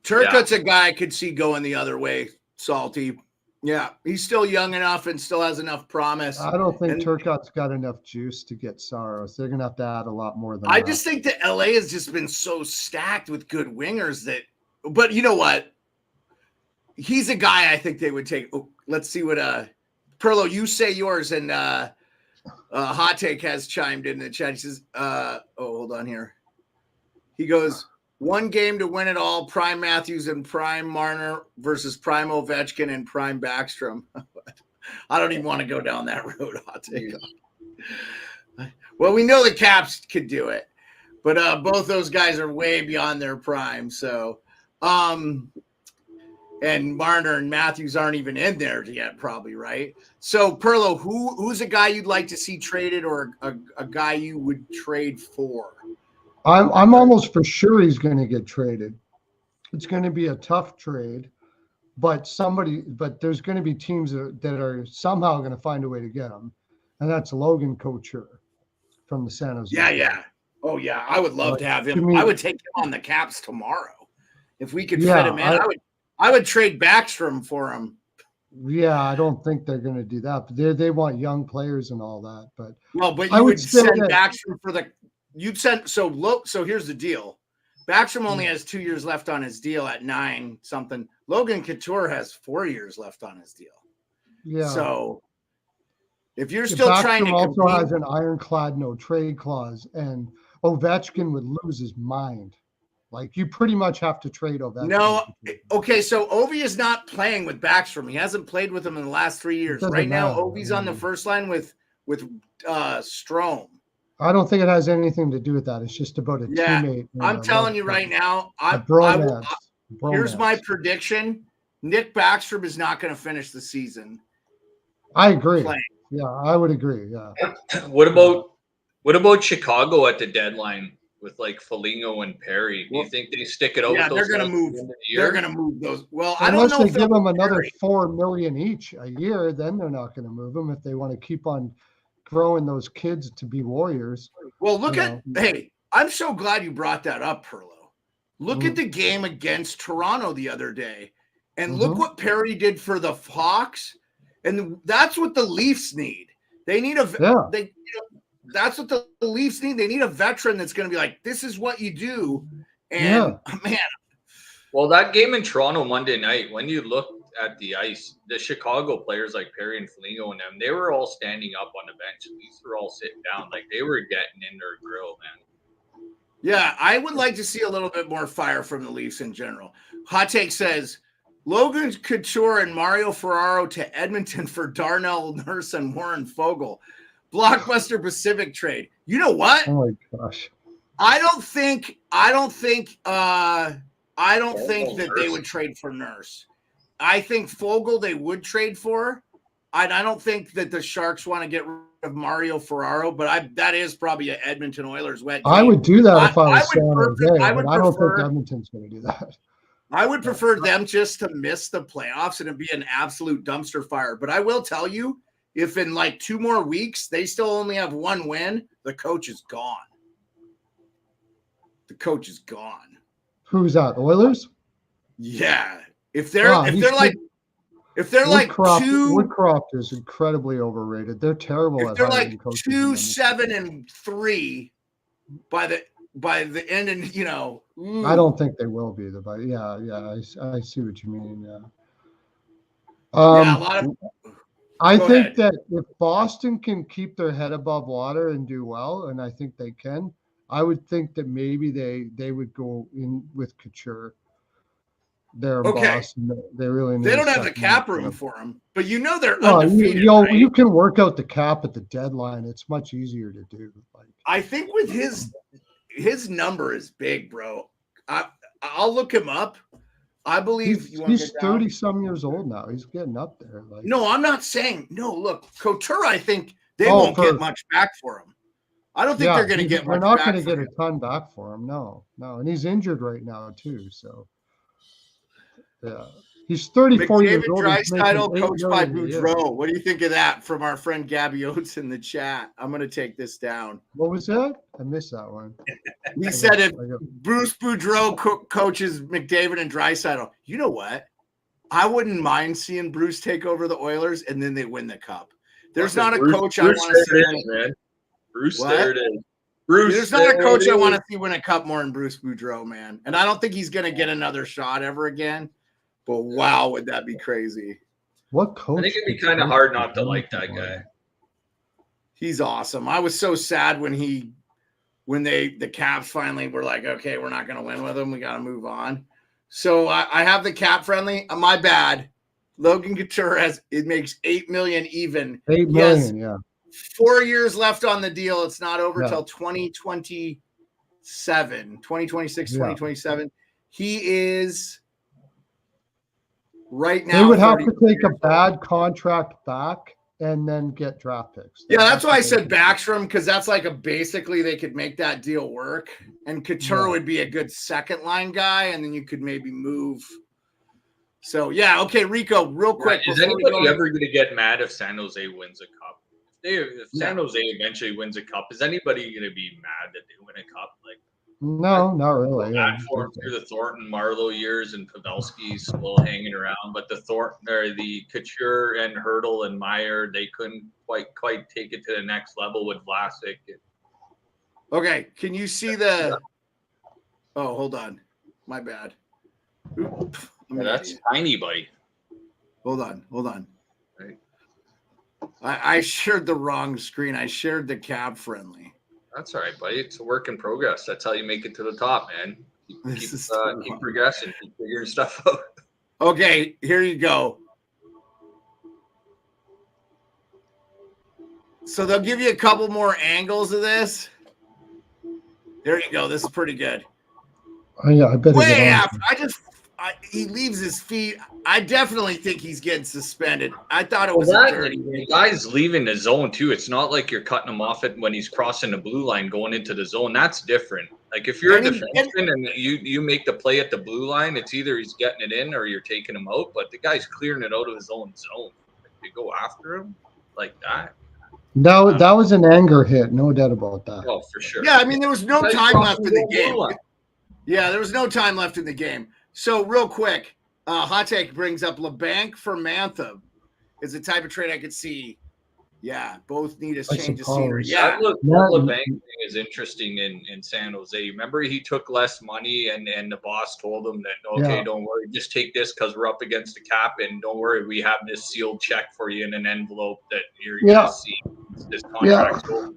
Turcotte's a guy I could see going the other way, Salty. Yeah, he's still young enough and still has enough promise. I don't think And Turcotte's got enough juice to get Saros. They're gonna have to add a lot more than I that. just think that LA has just been so stacked with good wingers that, but you know what? He's a guy I think they would take. Oh, let's see what Pearlo, you say yours, and Hot Take has chimed in the chat. He says, hold on here. He goes, one game to win it all, Prime Matthews and Prime Marner versus Prime Ovechkin and Prime Backstrom. I don't even want to go down that road, Hot Take. Well, we know the Caps could do it, but both those guys are way beyond their prime. So, and Marner and Matthews aren't even in there yet, probably, right? So, Pearlo, who's a guy you'd like to see traded, or a guy you would trade for? I'm almost for sure he's going to get traded. It's going to be a tough trade, but there's going to be teams that are somehow going to find a way to get him, and that's Logan Couture from the San Jose. Yeah. Oh yeah, I would love to have him. I would take him on the Caps tomorrow if we could fit him in. I would trade Backstrom for him. Yeah, I don't think they're going to do that. But they want young players and all that. But you would send Backstrom for the. You'd send so here's the deal. Backstrom only has 2 years left on his deal at 9 something. Logan Couture has 4 years left on his deal. Yeah. So if you're still trying to compete, also has an ironclad no trade clause, and Ovechkin would lose his mind. Like, you pretty much have to trade Ovechkin. No, okay. So Ovi is not playing with Backstrom. He hasn't played with him in the last 3 years. Right now, Ovi's on the first line with Strome. I don't think it has anything to do with that. It's just about a teammate. I'm telling you right now. Here's my prediction: Nick Backstrom is not going to finish the season. I agree. Playing. Yeah, I would agree. Yeah. What about Chicago at the deadline with like Foligno and Perry? Do you think they stick it out? Yeah, they're going to move. They're going to move those. Well, I don't know. Unless they give them another $4 million each a year, then they're not going to move them if they want to keep on growing those kids to be warriors. Well, hey, I'm so glad you brought that up, Pearlo. Look at the game against Toronto the other day, and look what Perry did for the Hawks. And that's what the Leafs need. They need that's what the Leafs need. They need a veteran that's going to be like, this is what you do. And man. Well, that game in Toronto Monday night, when you look at the ice, the Chicago players like Perry and Foligno and them, they were all standing up on the bench. These were all sitting down. Like, they were getting in their grill, man. Yeah, I would like to see a little bit more fire from the Leafs in general. Hot Take says, Logan Couture and Mario Ferraro to Edmonton for Darnell Nurse and Warren Fogle. Blockbuster Pacific trade. You know what? Oh my gosh. I don't think that they would trade for Nurse. I think Fogle they would trade for. I don't think that the Sharks want to get rid of Mario Ferraro, but that is probably an Edmonton Oilers wet dream. I would do that if I was San Jose, but I don't think Edmonton's going to do that. I would prefer them just to miss the playoffs and it'd be an absolute dumpster fire. But I will tell you, if in like 2 more weeks they still only have 1 win, the coach is gone. The coach is gone. Who's that? Oilers? Yeah. If they're like Woodcroft is incredibly overrated. They're terrible. If they're like 2-7-3 by the end, and I don't think they will be. But I see what you mean. Yeah. I think that if Boston can keep their head above water and do well, and I think they can, I would think that maybe they would go in with Couture. They're Boston. They really need. They don't have the cap room for him, but they're undefeated. Right? You can work out the cap at the deadline. It's much easier to do. I think with his number is big, bro. I'll look him up. I believe he's 30-some years old now. He's getting up there. No, I'm not saying no. Look, Couture, I think they won't get much back for him. I don't think they're going to get much. They're not going to get a ton back for him. No, and he's injured right now too. So, yeah, he's 34 years old. Draisaitl, coached by Boudreau. What do you think of that from our friend Gabby Oates in the chat? I'm going to take this down. What was that? I missed that one. He said if Bruce Boudreau coaches McDavid and Draisaitl, you know what? I wouldn't mind seeing Bruce take over the Oilers and then they win the cup. There's Fucking not a Bruce- coach I Bruce, want to there it see. is, man. Bruce, What? there it is. Bruce, There's not a coach I there it want is. to see win a cup more than Bruce Boudreau, man. And I don't think he's going to get another shot ever again. But wow, would that be crazy? What coach? I think it'd be could kind of coach hard the not to like that Oilers? guy. He's awesome. I was so sad when the Caps finally were like, okay, we're not going to win with him. We got to move on. So I have the cap friendly. My bad. Logan Couture makes $8 million even. $8 million, yeah. 4 years left on the deal. It's not over Yeah. till 2026, 2027. He is right now. They would have to 34 take a years old. bad contract back and then get draft picks. Yeah, that's why I said what Backstrom, because that's like basically they could make that deal work. And Couture Yeah. would be a good second line guy, and then you could maybe move. So yeah, okay, Rico, real quick. Is before we anybody go- ever going to get mad if San Jose wins a cup? If Yeah. San Jose eventually wins a cup, is anybody going to be mad that they win a cup? Like No, not really. Yeah. bad form through the Thornton Marlowe years and Pavelski's still hanging around, but the Thornton or the Couture and Hurdle and Meyer, they couldn't quite take it to the next level with Vlasic. Okay, can you see the? Oh, hold on, my bad. Oop. That's tiny, buddy. Hold on. Right. I shared the wrong screen. I shared the Cap friendly. That's all right, buddy. It's a work in progress. That's how you make it to the top, man. This is Keep progressing, keep figuring stuff out. Okay, here you go. So they'll give you a couple more angles of this. There you go. This is pretty good. Oh, yeah, I better Way get on. after. He leaves his feet. I definitely think he's getting suspended. I thought it was a dirty. The guy's leaving the zone too. It's not like you're cutting him off it when he's crossing the blue line going into the zone. That's different. Like if you're a And defenseman and you make the play at the blue line, it's either he's getting it in or you're taking him out. But the guy's clearing it out of his own zone. Like, to go after him like that. No, that was an anger hit. No doubt about that. Oh, for sure. Yeah, I mean, there was no Guy's time left crossing in the blue game. line. Yeah, there was no time left in the game. So real quick, Hot Take brings up LeBanc for Mantha is the type of trade I could see. Yeah, both need a change of scenery. suppose. Yeah, That Yeah. LeBanc thing is interesting in San Jose. Remember, he took less money, and the boss told him that, okay, Yeah. don't worry, just take this because we're up against the cap, and don't worry, we have this sealed check for you in an envelope that you're Yeah. going to see. This contract over. And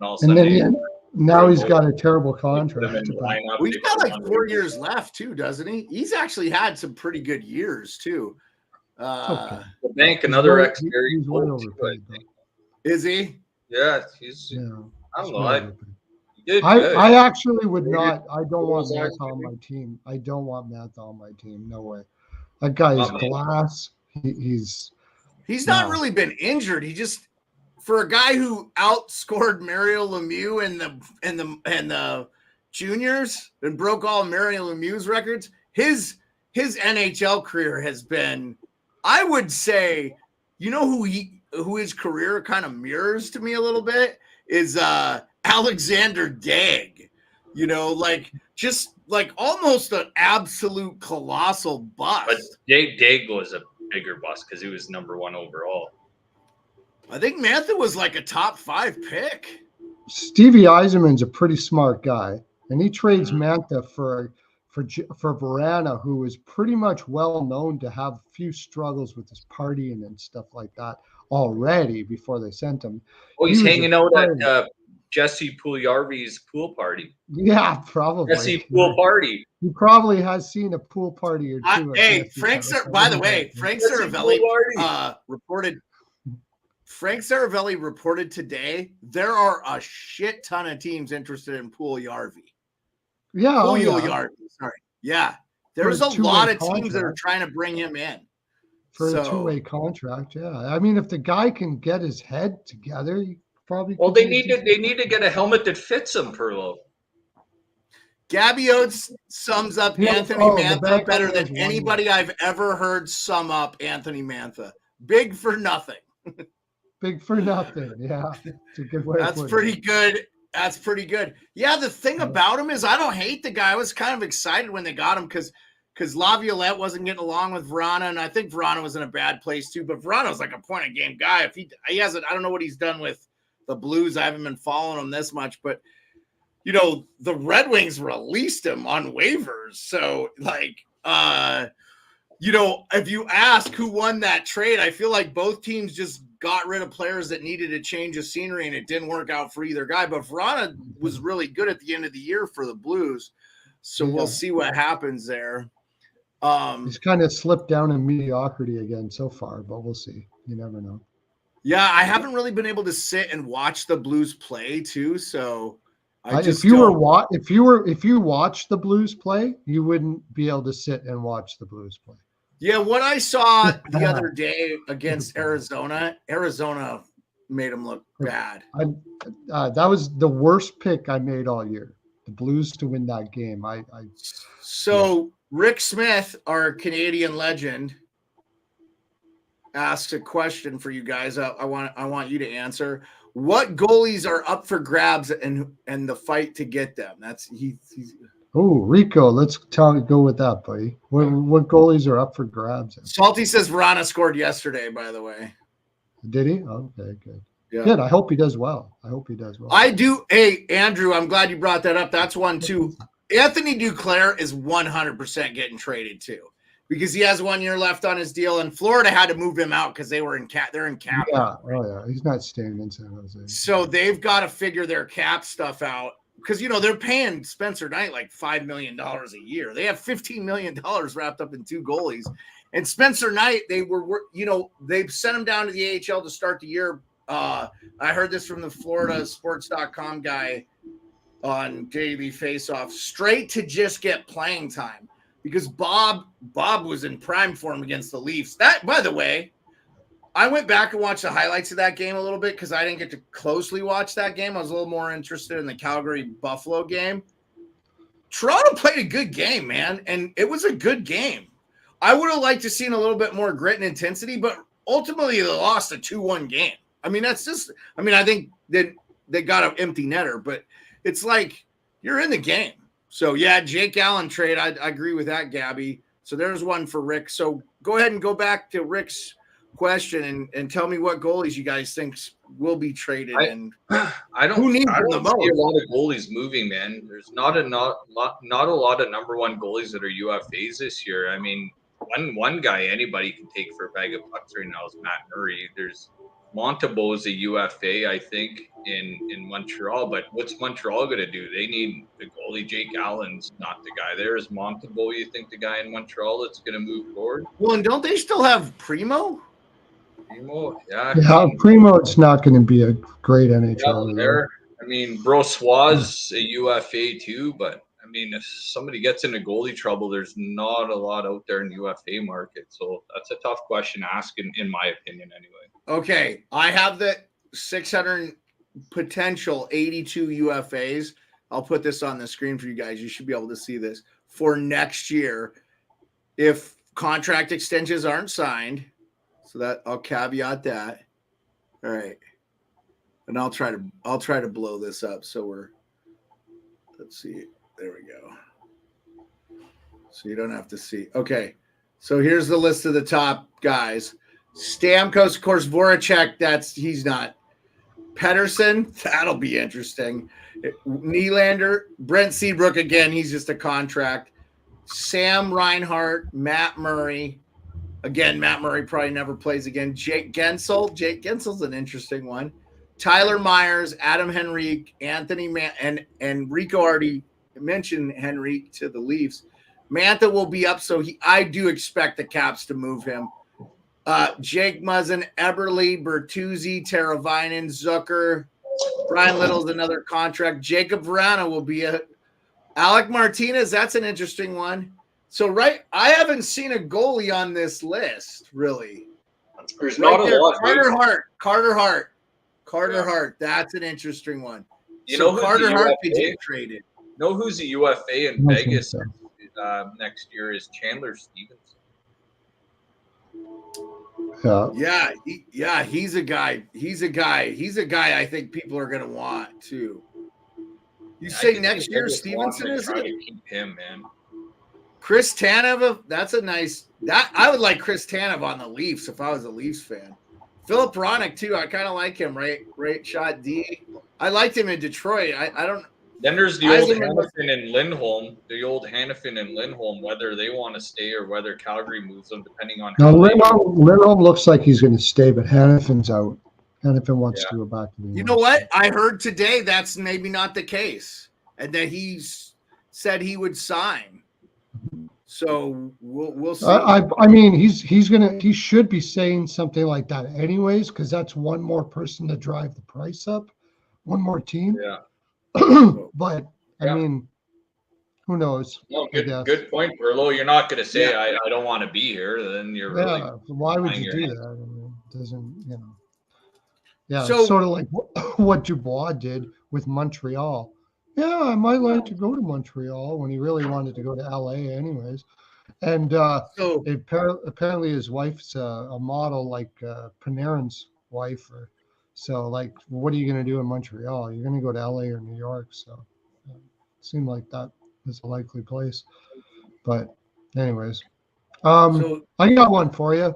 all of a And sudden, then now he's got a terrible contract. them in line up, well, he's they got put like him 4 on. years left too, doesn't he? He's actually had some pretty good years too. Okay. LeBanc, another He's ex way- very he's way coach, too, I overpaid, think. Is he? Yeah, he's. Yeah. I don't he's know. way I overpaid. did good. I actually would not. I don't want Those are Matt on my team. I don't want Matt on my team. No way. That guy is Not me. glass. He's He's not No. really been injured. He just, for a guy who outscored Mario Lemieux in the juniors and broke all Mario Lemieux's records, his NHL career has been, I would say, you know who his career kind of mirrors to me a little bit is Alexander Dag. You know, like just like almost an absolute colossal bust. But Dag was a bigger bust because he was number 1 overall. I think Mantha was like a top 5 pick. Stevie Eiserman's a pretty smart guy, and he trades Mantha for Verana, who is pretty much well known to have a few struggles with his partying and stuff like that already before they sent him. Oh, he's He was hanging out afraid. at Jesse Puljujarvi's pool party. Yeah, probably. Jesse pool party. He probably has seen a pool party or two. at Hey, Jesse's Frank. house. By the way, Frank Saravelli party. reported. Frank Saravelli reported today there are a shit ton of teams interested in Puljujarvi. Yeah, oh, yeah. Puljujarvi, sorry. Yeah, there's For a a lot two-way of teams that are contract. trying to bring him in. For So- a two-way contract. Yeah, I mean, if the guy can get his head together, he probably. Well, could they be a need to get a helmet that fits him, Pearlo. Gabby Oates sums up Yeah, Anthony oh, the Mantha back better end than was anybody I've ever heard sum up Anthony Mantha. Big for nothing. big for nothing. Yeah, it's a good way. That's of putting pretty it. good. That's pretty good. Yeah, the thing about him is I don't hate the guy. I was kind of excited when they got him because because Laviolette wasn't getting along with Vrana, and I think Vrana was in a bad place too. But Vrana's like a point of game guy. If he hasn't, I don't know what he's done with the Blues. I haven't been following him this much, but the Red Wings released him on waivers. So if you ask who won that trade, I feel like both teams just got rid of players that needed a change of scenery, and it didn't work out for either guy. But Vrana was really good at the end of the year for the Blues. So we'll see what happens there. He's kind of slipped down in mediocrity again so far, but we'll see. You never know. Yeah, I haven't really been able to sit and watch the Blues play too. So if you watch the Blues play, you wouldn't be able to sit and watch the Blues play. Yeah, what I saw the other day against Arizona made them look bad. That was the worst pick I made all year. The Blues to win that game. Rick Smith, our Canadian legend, asks a question for you guys. I want you to answer. What goalies are up for grabs and the fight to get them? That's he's. Oh, Rico, let's go with that, buddy. What goalies are up for grabs? Salty says Vrana scored yesterday, by the way. Did he? Okay, good. Yeah. Good. I hope he does well. I do. Hey, Andrew, I'm glad you brought that up. That's one too. Anthony Duclair is 100% getting traded too, because he has 1 year left on his deal, and Florida had to move him out because they're in cap. Yeah. Oh yeah. He's not staying in San Jose. So they've got to figure their cap stuff out. Because, they're paying Spencer Knight like $5 million a year. They have $15 million wrapped up in 2 goalies. And Spencer Knight, they sent him down to the AHL to start the year. I heard this from the FloridaSports.com guy on Daily Faceoff, straight to just get playing time. Because Bob was in prime form against the Leafs. That, by the way, I went back and watched the highlights of that game a little bit because I didn't get to closely watch that game. I was a little more interested in the Calgary-Buffalo game. Toronto played a good game, man, and it was a good game. I would have liked to seen a little bit more grit and intensity, but ultimately they lost a 2-1 game. I mean, I think that they got an empty netter, but it's like you're in the game. So, yeah, Jake Allen trade, I agree with that, Gabby. So there's one for Rick. So go ahead and go back to Rick's question and tell me what goalies you guys think will be traded. I don't see a lot of goalies moving, man. There's not a lot of number one goalies that are UFAs this year. I mean, one guy anybody can take for a bag of pucks right now is Matt Murray. There's Montembeault's a UFA, I think, in Montreal. But what's Montreal going to do? They need the goalie. Jake Allen's not the guy there. Is Montembeault, you think, the guy in Montreal that's going to move forward? Well, and don't they still have Primo? Yeah, Primo, it's not going to be a great NHL. There. I mean, Brossois a UFA too, but I mean, if somebody gets into goalie trouble, there's not a lot out there in the UFA market. So that's a tough question to ask, in my opinion, anyway. Okay, I have the 600 potential 82 UFAs. I'll put this on the screen for you guys. You should be able to see this for next year if contract extensions aren't signed. So that I'll caveat that. All right. And I'll try to blow this up. So let's see. There we go. So you don't have to see. Okay. So here's the list of the top guys. Stamkos, of course, Voracek, he's not. Pettersson, that'll be interesting. Nylander, Brent Seabrook, again, he's just a contract. Sam Reinhart, Matt Murray. Again, Matt Murray probably never plays again. Jake Gensel. Jake Gensel's an interesting one. Tyler Myers, Adam Henrique, Anthony and Rico already mentioned Henrique to the Leafs. Mantha will be up, so I do expect the Caps to move him. Jake Muzzin, Eberle, Bertuzzi, Teravainen, Zucker, Brian Little's another contract. Jacob Vrana will be Alec Martinez, that's an interesting one. So, I haven't seen a goalie on this list, really. There's not a lot. Carter Hart, that's an interesting one. Carter Hart could get traded. Know who's a UFA in Vegas next year is Chandler Stevenson. Yeah, he's a guy. He's a guy I think people are going to want too. You say next year Stevenson is trying to keep him, man. Chris Tanev, that's a nice that I would like Chris Tanev on the Leafs if I was a Leafs fan. Philip Roenick too. I kind of like him. Right shot D. I liked him in Detroit. I don't. Then there's the old Hanifin and Lindholm. The old Hanifin and Lindholm, whether they want to stay or whether Calgary moves them, depending on. No, Lindholm looks like he's going to stay, but Hanifin's out. Hanifin wants to go back to the. You know what? I heard today that's maybe not the case, and that he's said he would sign. So we'll see. I mean, he should be saying something like that anyways, because that's one more person to drive the price up, one more team. Yeah. But I mean, who knows? No, good point, Pearlo. You're not going to say I don't want to be here. Then you're really. Why would you do that? I mean, it doesn't, you know. Yeah, so, it's sort of like what Dubois did with Montreal. Yeah, I might like to go to Montreal when he really wanted to go to LA anyways. And apparently his wife's a model like Panarin's wife. So, like, what are you going to do in Montreal? You're going to go to LA or New York. So it seemed like that is a likely place. But anyways, I got one for you.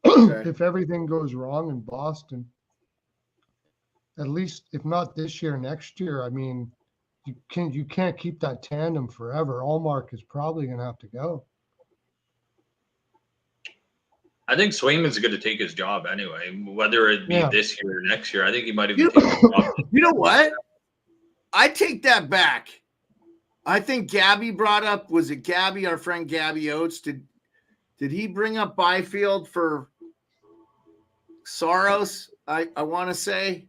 Okay. If everything goes wrong in Boston, at least if not this year, next year, I mean, you can't keep that tandem forever. Allmark is probably going to have to go. I think Swayman's going to take his job anyway, whether it be this year or next year. I think he might even take his job. You know what? I take that back. I think Gabby brought up, was it Gabby, our friend Gabby Oates? Did he bring up Byfield for Saros? I want to say.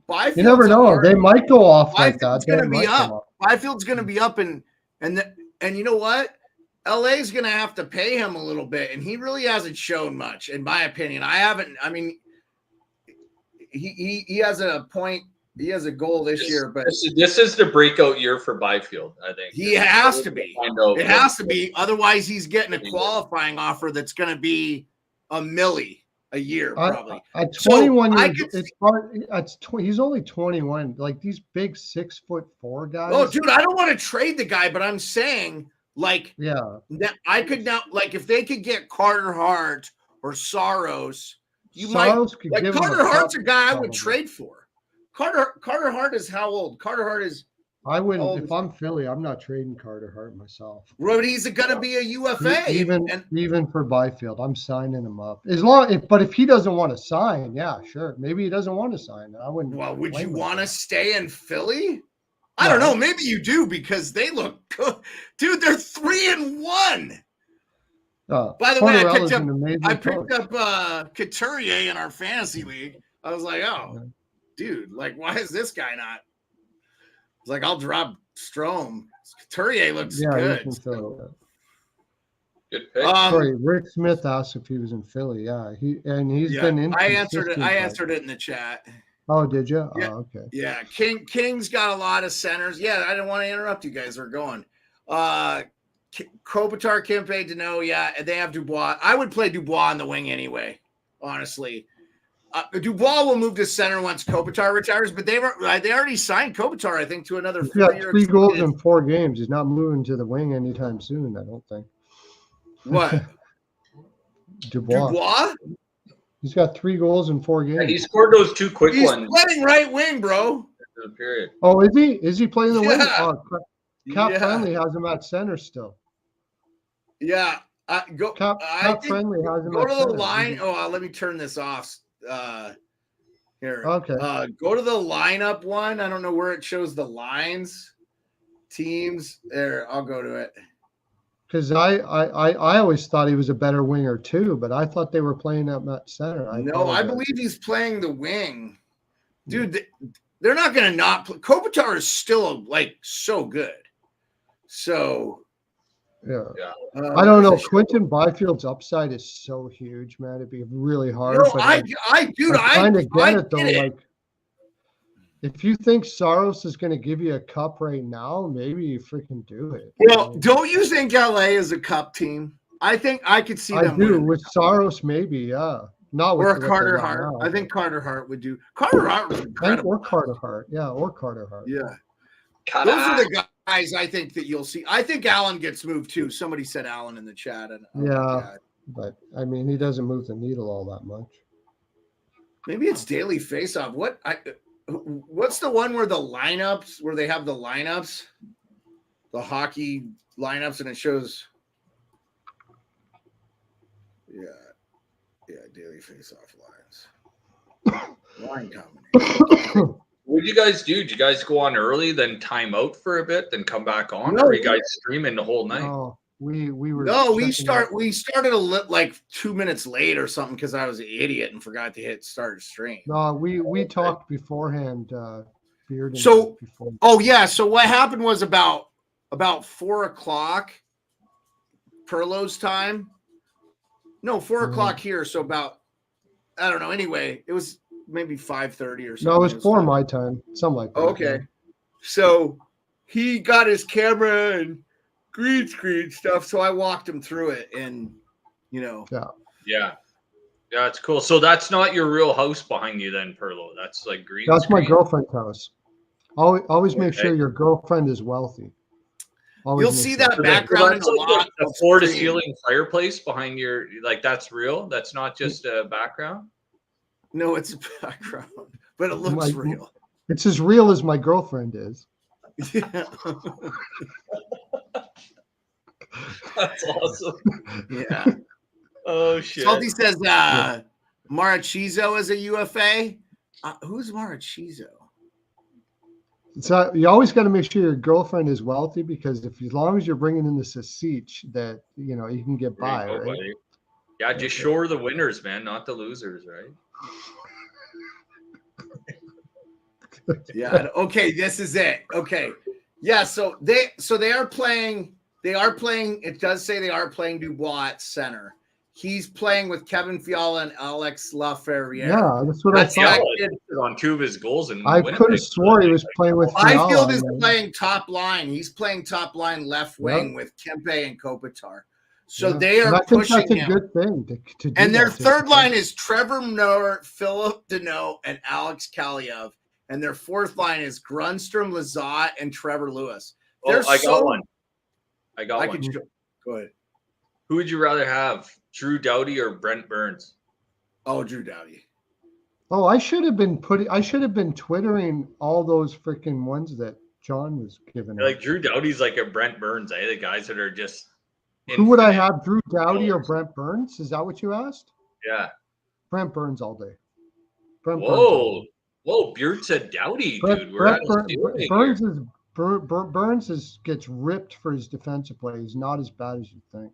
Byfield's you never know. They might go off like that. Going to be up. Byfield's going to be up, and you know what? LA's going to have to pay him a little bit, and he really hasn't shown much, in my opinion. I mean, he has a point. He has a goal this year, but this is the breakout year for Byfield. I think he has to be. It has to be. Otherwise, he's getting a qualifying offer that's going to be $1 million a year, probably. At 21 years, he's only 21. Like these big 6'4" guys. Oh, dude, I don't want to trade the guy, but I'm saying, like, that I could now, like, if they could get Carter Hart or Saros, Carter Hart's a guy I would trade for. Carter Hart is how old? Carter Hart is. I wouldn't. If I'm Philly, I'm not trading Carter Hart myself. But he's going to be a UFA. Even for Byfield, I'm signing him up. But if he doesn't want to sign, yeah, sure. Maybe he doesn't want to sign. I wouldn't. Well, would you want to stay in Philly? I don't know. Maybe you do because they look good. Dude, they're 3-1. By the way, I picked up Couturier in our fantasy league. I was like, dude, like, why is this guy not? It's like, I'll drop Strome. Couturier looks good. Good pick. Sorry, Rick Smith asked if he was in Philly. Yeah, he's been in. I answered it in the chat. Oh, did you? Yeah. Oh, okay. Yeah, King's got a lot of centers. Yeah, I didn't want to interrupt you guys. We're going. Kopitar, Kempe, Dano. They have Dubois. I would play Dubois on the wing anyway, honestly. Dubois will move to center once Kopitar retires, but they already signed Kopitar, I think, to another 4 year. 3 goals in 4 games. He's not moving to the wing anytime soon, I don't think. What? Dubois? He's got 3 goals in 4 games. Yeah, he scored those 2 quick ones. He's playing right wing, bro. Period. Oh, is he? Is he playing the wing? Cap Friendly has him at center still. Yeah. Cap Friendly has him go at to center. The line. Oh, let me turn this off. Here. Okay. Go to the lineup one. I don't know where it shows the lines, teams. There, I'll go to it. Because I always thought he was a better winger too, but I thought they were playing him at center. I believe he's playing the wing, dude. They're not going to not play. Kopitar is still like so good. So. Yeah. I don't know. Quentin Byfield's upside is so huge, man. It'd be really hard. No, I kind of get it though. Like, if you think Saros is going to give you a cup right now, maybe you freaking do it. Well, don't you think LA is a cup team? I think I could see them. I do with Saros, maybe, yeah. Not with Carter Hart. I think Carter Hart would do. Carter Hart was incredible. Or Carter Hart, yeah. Yeah. Those are the guys I think that you'll see. I think Allen gets moved too. Somebody said Allen in the chat. And Yeah, but I mean, he doesn't move the needle all that much. Maybe it's daily faceoff. What's the one where the lineups, where they have the lineups, the hockey lineups, and it shows. Yeah, daily faceoff lines. Line combination. What did you guys do? Did you guys go on early, then time out for a bit, then come back on? No, or were you guys streaming the whole night? Oh, we were. No, we started like 2 minutes late or something because I was an idiot and forgot to hit start stream. No, we talked beforehand. Beard. So, before. oh yeah. So what happened was about 4 o'clock, Pearlo's time. No, 4 o'clock here. So about, I don't know. Anyway, it was maybe 5:30 or something. No, it was 4 my time, something like that. Okay. So he got his camera and green screen stuff. So I walked him through it, and Yeah, it's cool. So that's not your real house behind you then, Pearlo. That's like green. That's screen. my girlfriend's house. Always make sure your girlfriend is wealthy. Always you'll see that background in so a lot. A floor to ceiling fireplace behind your, like, that's real. That's not just a background. No, it's a background, but it looks real. It's as real as my girlfriend is. Yeah. That's awesome. Yeah. Oh shit. Salty says Marachizo is a UFA. Who's Marachizo? So you always got to make sure your girlfriend is wealthy, because as long as you're bringing in the sasich, that you can get by, right? Buddy. Yeah, just show her the winners, man, not the losers, right? Yeah. Okay, this is it. Okay. Yeah. So they are playing. It does say they are playing Dubois at center. He's playing with Kevin Fiala and Alex Laferriere. Yeah, that's what I thought. On 2 of his goals, and I could have swore he was playing with Fiala. Highfield is playing top line. He's playing top line left wing with Kempe and Kopitar. So they are pushing that's a him. good thing to do. And their third line is Trevor Miller, Philip Deneau, and Alex Kaliev. And their fourth line is Grunstrom, Lazat, and Trevor Lewis. I got one. Go ahead. Who would you rather have, Drew Doughty or Brent Burns? Oh, Drew Doughty. Oh, I should have been twittering all those freaking ones that John was giving. Like Drew Doughty's like a Brent Burns, eh? The guys that are just. Who would I have, Drew Doughty or Brent Burns? Is that what you asked? Yeah. Brent Burns all day. Whoa! Beard said Doughty, dude. Burns gets ripped for his defensive play. He's not as bad as you think.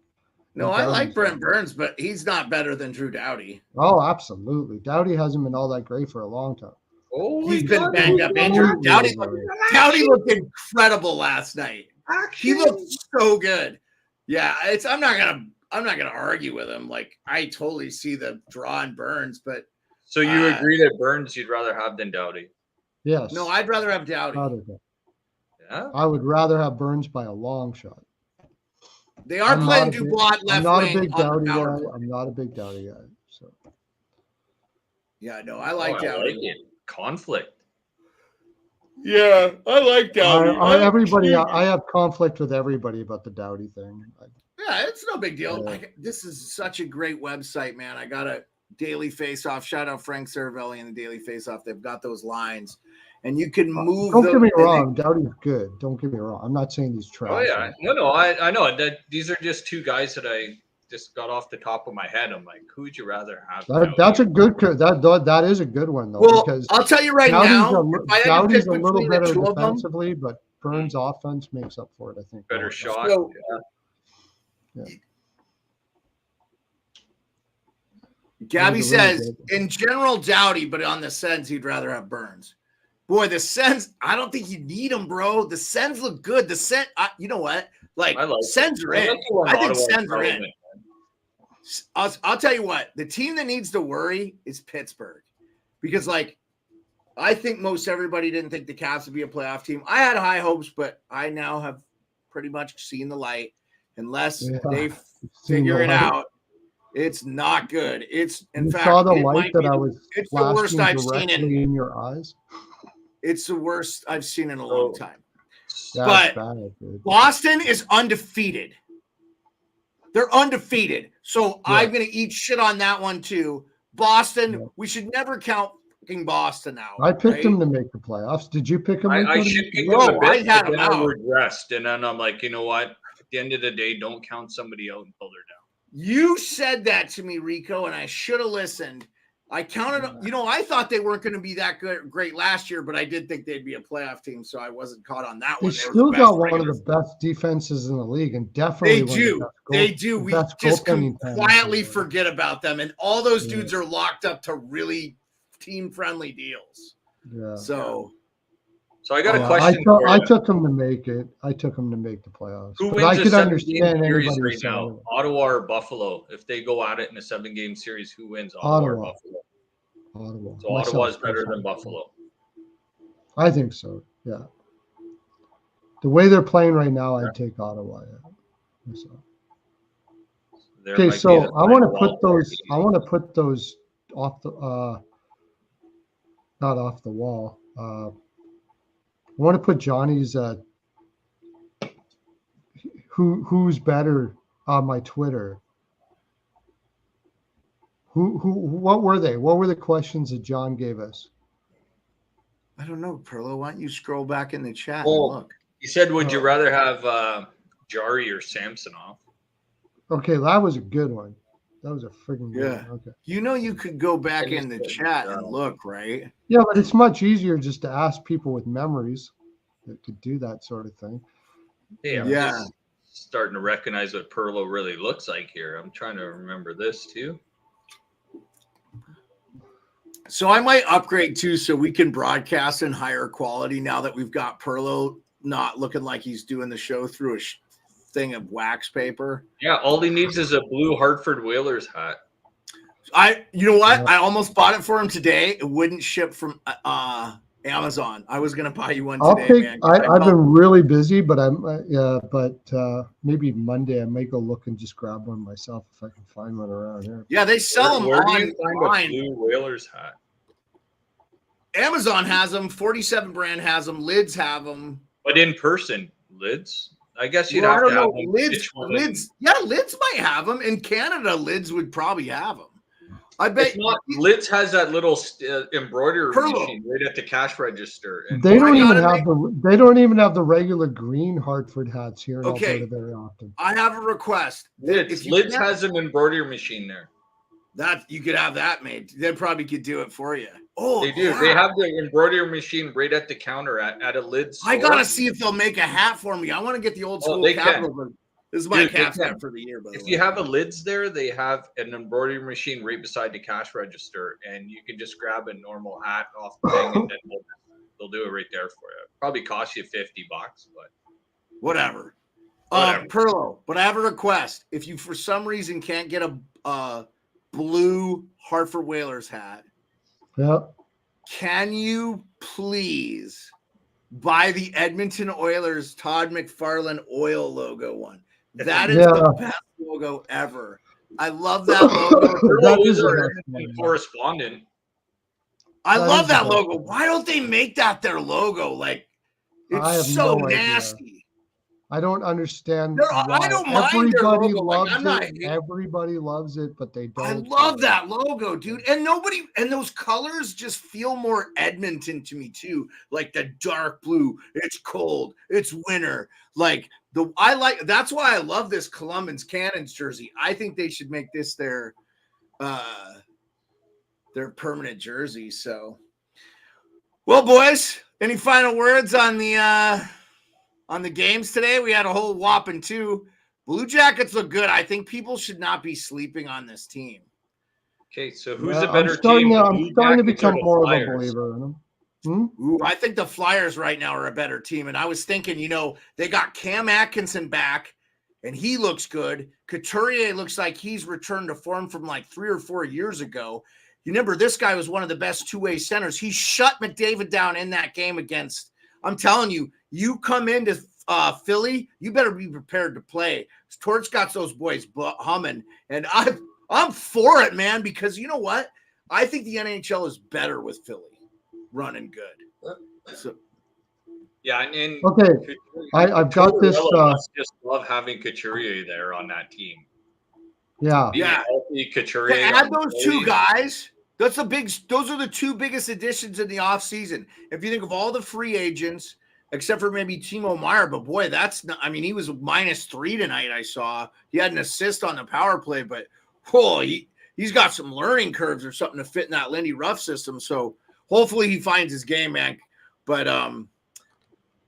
No, I like Brent Burns, but he's not better than Drew Doughty. Oh, absolutely. Doughty hasn't been all that great for a long time. Oh, he's been banged up, injured. Doughty looked incredible last night. He looked so good. Yeah, I'm not gonna argue with him. Like, I totally see the draw in Burns, but so you agree that Burns you'd rather have than Doughty? Yes. No, I'd rather have Doughty. Yeah. I would rather have Burns by a long shot. They are playing Dubois left I'm not wing. A big Doughty guy. I'm not a big Doughty guy. So. Yeah, no, I like Doughty. I like it. Conflict. Yeah, I like Doughty. I have conflict with everybody about the Doughty thing. Yeah, it's no big deal. This is such a great website, man. I got a Daily Faceoff. Shout out Frank Cervelli and the Daily Faceoff. They've got those lines. And you can move. Don't get me wrong. Doughty's good. Don't get me wrong. I'm not saying he's trash. Oh yeah, no. I know that these are just two guys that I just got off the top of my head. I'm like, who would you rather have? That's a good. That is a good one though. Well, because I'll tell you right now, Doughty's a little better defensively, but Burns' offense makes up for it. I think better shot. Yeah. Gabby says, in general, Doughty, but on the Sens, he'd rather have Burns. Boy, the Sens, I don't think you need them, bro. The Sens look good. The Sens, you know what? Sens are in. I think Sens are in. I'll tell you what. The team that needs to worry is Pittsburgh. Because, I think most everybody didn't think the Caps would be a playoff team. I had high hopes, but I now have pretty much seen the light. Unless they figure it out, it's not good. It's, in fact, saw the light that I was. It's the worst I've seen in your eyes. It's the worst I've seen in a long time. But bad, dude. Boston is undefeated. They're undefeated. So I'm going to eat shit on that one too. Boston, we should never count fucking Boston out. I picked them to make the playoffs. Did you pick them? I should pick them a bit, but then I regressed. And then I'm like, you know what? At the end of the day, don't count somebody out until they're down. You said that to me, Rico, and I should have listened. I counted, I thought they weren't going to be that great last year, but I did think they'd be a playoff team, so I wasn't caught on that one. They still got one of the best defenses in the league, and definitely they do. We just quietly forget about them, and all those dudes are locked up to really team-friendly deals. Yeah. So I got a question for you. I took them to make it. I took them to make the playoffs. Who wins I could understand series right now? Ottawa or Buffalo? If they go at it in a 7-game series, who wins? Ottawa or Buffalo? Ottawa. So Ottawa is better than Buffalo. I think so. Yeah. The way they're playing right now, I'd take Ottawa. Yeah. So. Okay, so I want to put those. I want to put those off the. Not off the wall. I want to put Johnny's who's better on my Twitter. What were they? What were the questions that John gave us? I don't know, Pearlo. Why don't you scroll back in the chat and look? He said, would you rather have Jari or Samsonov? Okay, that was a good one. That was a freaking good one. Okay. You could go back in the chat and look, right? Yeah, but it's much easier just to ask people with memories that could do that sort of thing. Yeah. I'm starting to recognize what Pearlo really looks like here. I'm trying to remember this too. So I might upgrade too, so we can broadcast in higher quality now that we've got Pearlo not looking like he's doing the show through a thing of wax paper. Yeah, all he needs is a blue Hartford Whalers hat. You know what? I almost bought it for him today. It wouldn't ship from Amazon. I was gonna buy you one today, man. I've been really busy, but maybe Monday I may go look and just grab one myself if I can find one around here. Yeah, they sell them Where do you find a blue Whalers hat? Amazon has them. 47 brand has them. Lids have them. But in person, Lids. I guess you'd have to have them. Lids. Yeah, Lids might have them. In Canada, Lids would probably have them. I bet Lids has that little embroidery machine right at the cash register. And they don't even have the regular green Hartford hats here in Alberta very often. I have a request. Lids has an embroidery machine there. That you could have that made. They probably could do it for you. Oh, they do. Yeah. They have the embroidery machine right at the counter at a Lids store. I gotta see if they'll make a hat for me. I want to get the old school Capital. This is my cap for the year. If you have a Lids there, they have an embroidery machine right beside the cash register, and you can just grab a normal hat off the thing, and then they'll do it right there for you. Probably cost you $50, but whatever. Pearlo, but I have a request. If you for some reason can't get a blue Hartford Whalers hat, can you please buy the Edmonton Oilers Todd McFarlane oil logo one? That is the best logo ever. I love that logo. That is our correspondent. I love that logo. Why don't they make that their logo? Like, it's so nasty. I don't understand. I don't mind their logo. Everybody loves it, but they don't. I love that logo, dude. And those colors just feel more Edmonton to me too. Like the dark blue. It's cold. It's winter. That's why I love this Columbus Cannons jersey. I think they should make this their permanent jersey. So, well, boys, any final words on the games today? We had a whole whopping 2. Blue Jackets look good. I think people should not be sleeping on this team. Okay, so who's the better team? I'm starting to become more of a believer in them. Ooh, I think the Flyers right now are a better team. And I was thinking, they got Cam Atkinson back, and he looks good. Couturier looks like he's returned to form from like 3 or 4 years ago. You remember this guy was one of the best two-way centers. He shut McDavid down in that game against – I'm telling you, you come into Philly, you better be prepared to play. Torts got those boys humming, and I'm for it, man, because you know what? I think the NHL is better with Philly running good. So Yeah, and Okay, I've got this. must just love having Couturier there on that team. Yeah, Being Yeah. healthy, To Couturier. add those two guys, those are the two biggest additions in the offseason. If you think of all the free agents, except for maybe Timo Meier, but boy, that's not, I mean, he was -3 tonight. I saw he had an assist on the power play, but he's got some learning curves or something to fit in that Lindy Ruff system. So hopefully he finds his game, man. But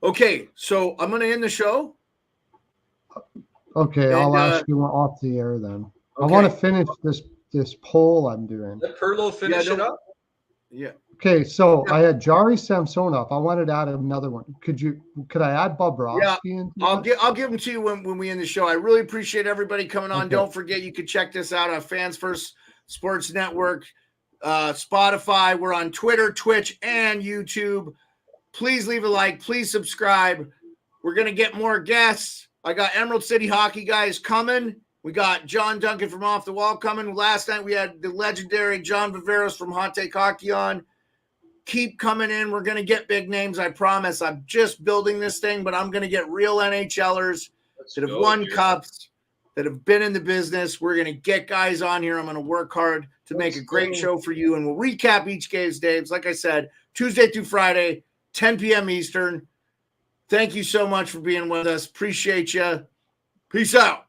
okay, so I'm gonna end the show. okay, And, I'll ask you off the air then. Okay. I want to finish this poll I'm doing. Let Pearlo finish it up. Yeah. Okay, so I had Jari Samsonov. I wanted to add another one. Could I add Bobrovsky into I'll that? give them to you when we end the show. I really appreciate everybody coming on. Okay. Don't forget, you can check this out on Fans First Sports Network, Spotify. We're on Twitter, Twitch, and YouTube. Please leave a like. Please subscribe. We're going to get more guests. I got Emerald City Hockey guys coming. We got John Duncan from Off the Wall coming. Last night we had the legendary John Viveros from Hot Take Hockey on. Keep coming in. We're going to get big names, I promise. I'm just building this thing, but I'm going to get real NHLers that have won cups, that have been in the business. We're going to get guys on here. I'm going to work hard to make a great show for you, and we'll recap each game's days. Like I said, Tuesday through Friday, 10 p.m. Eastern. Thank you so much for being with us. Appreciate you. Peace out.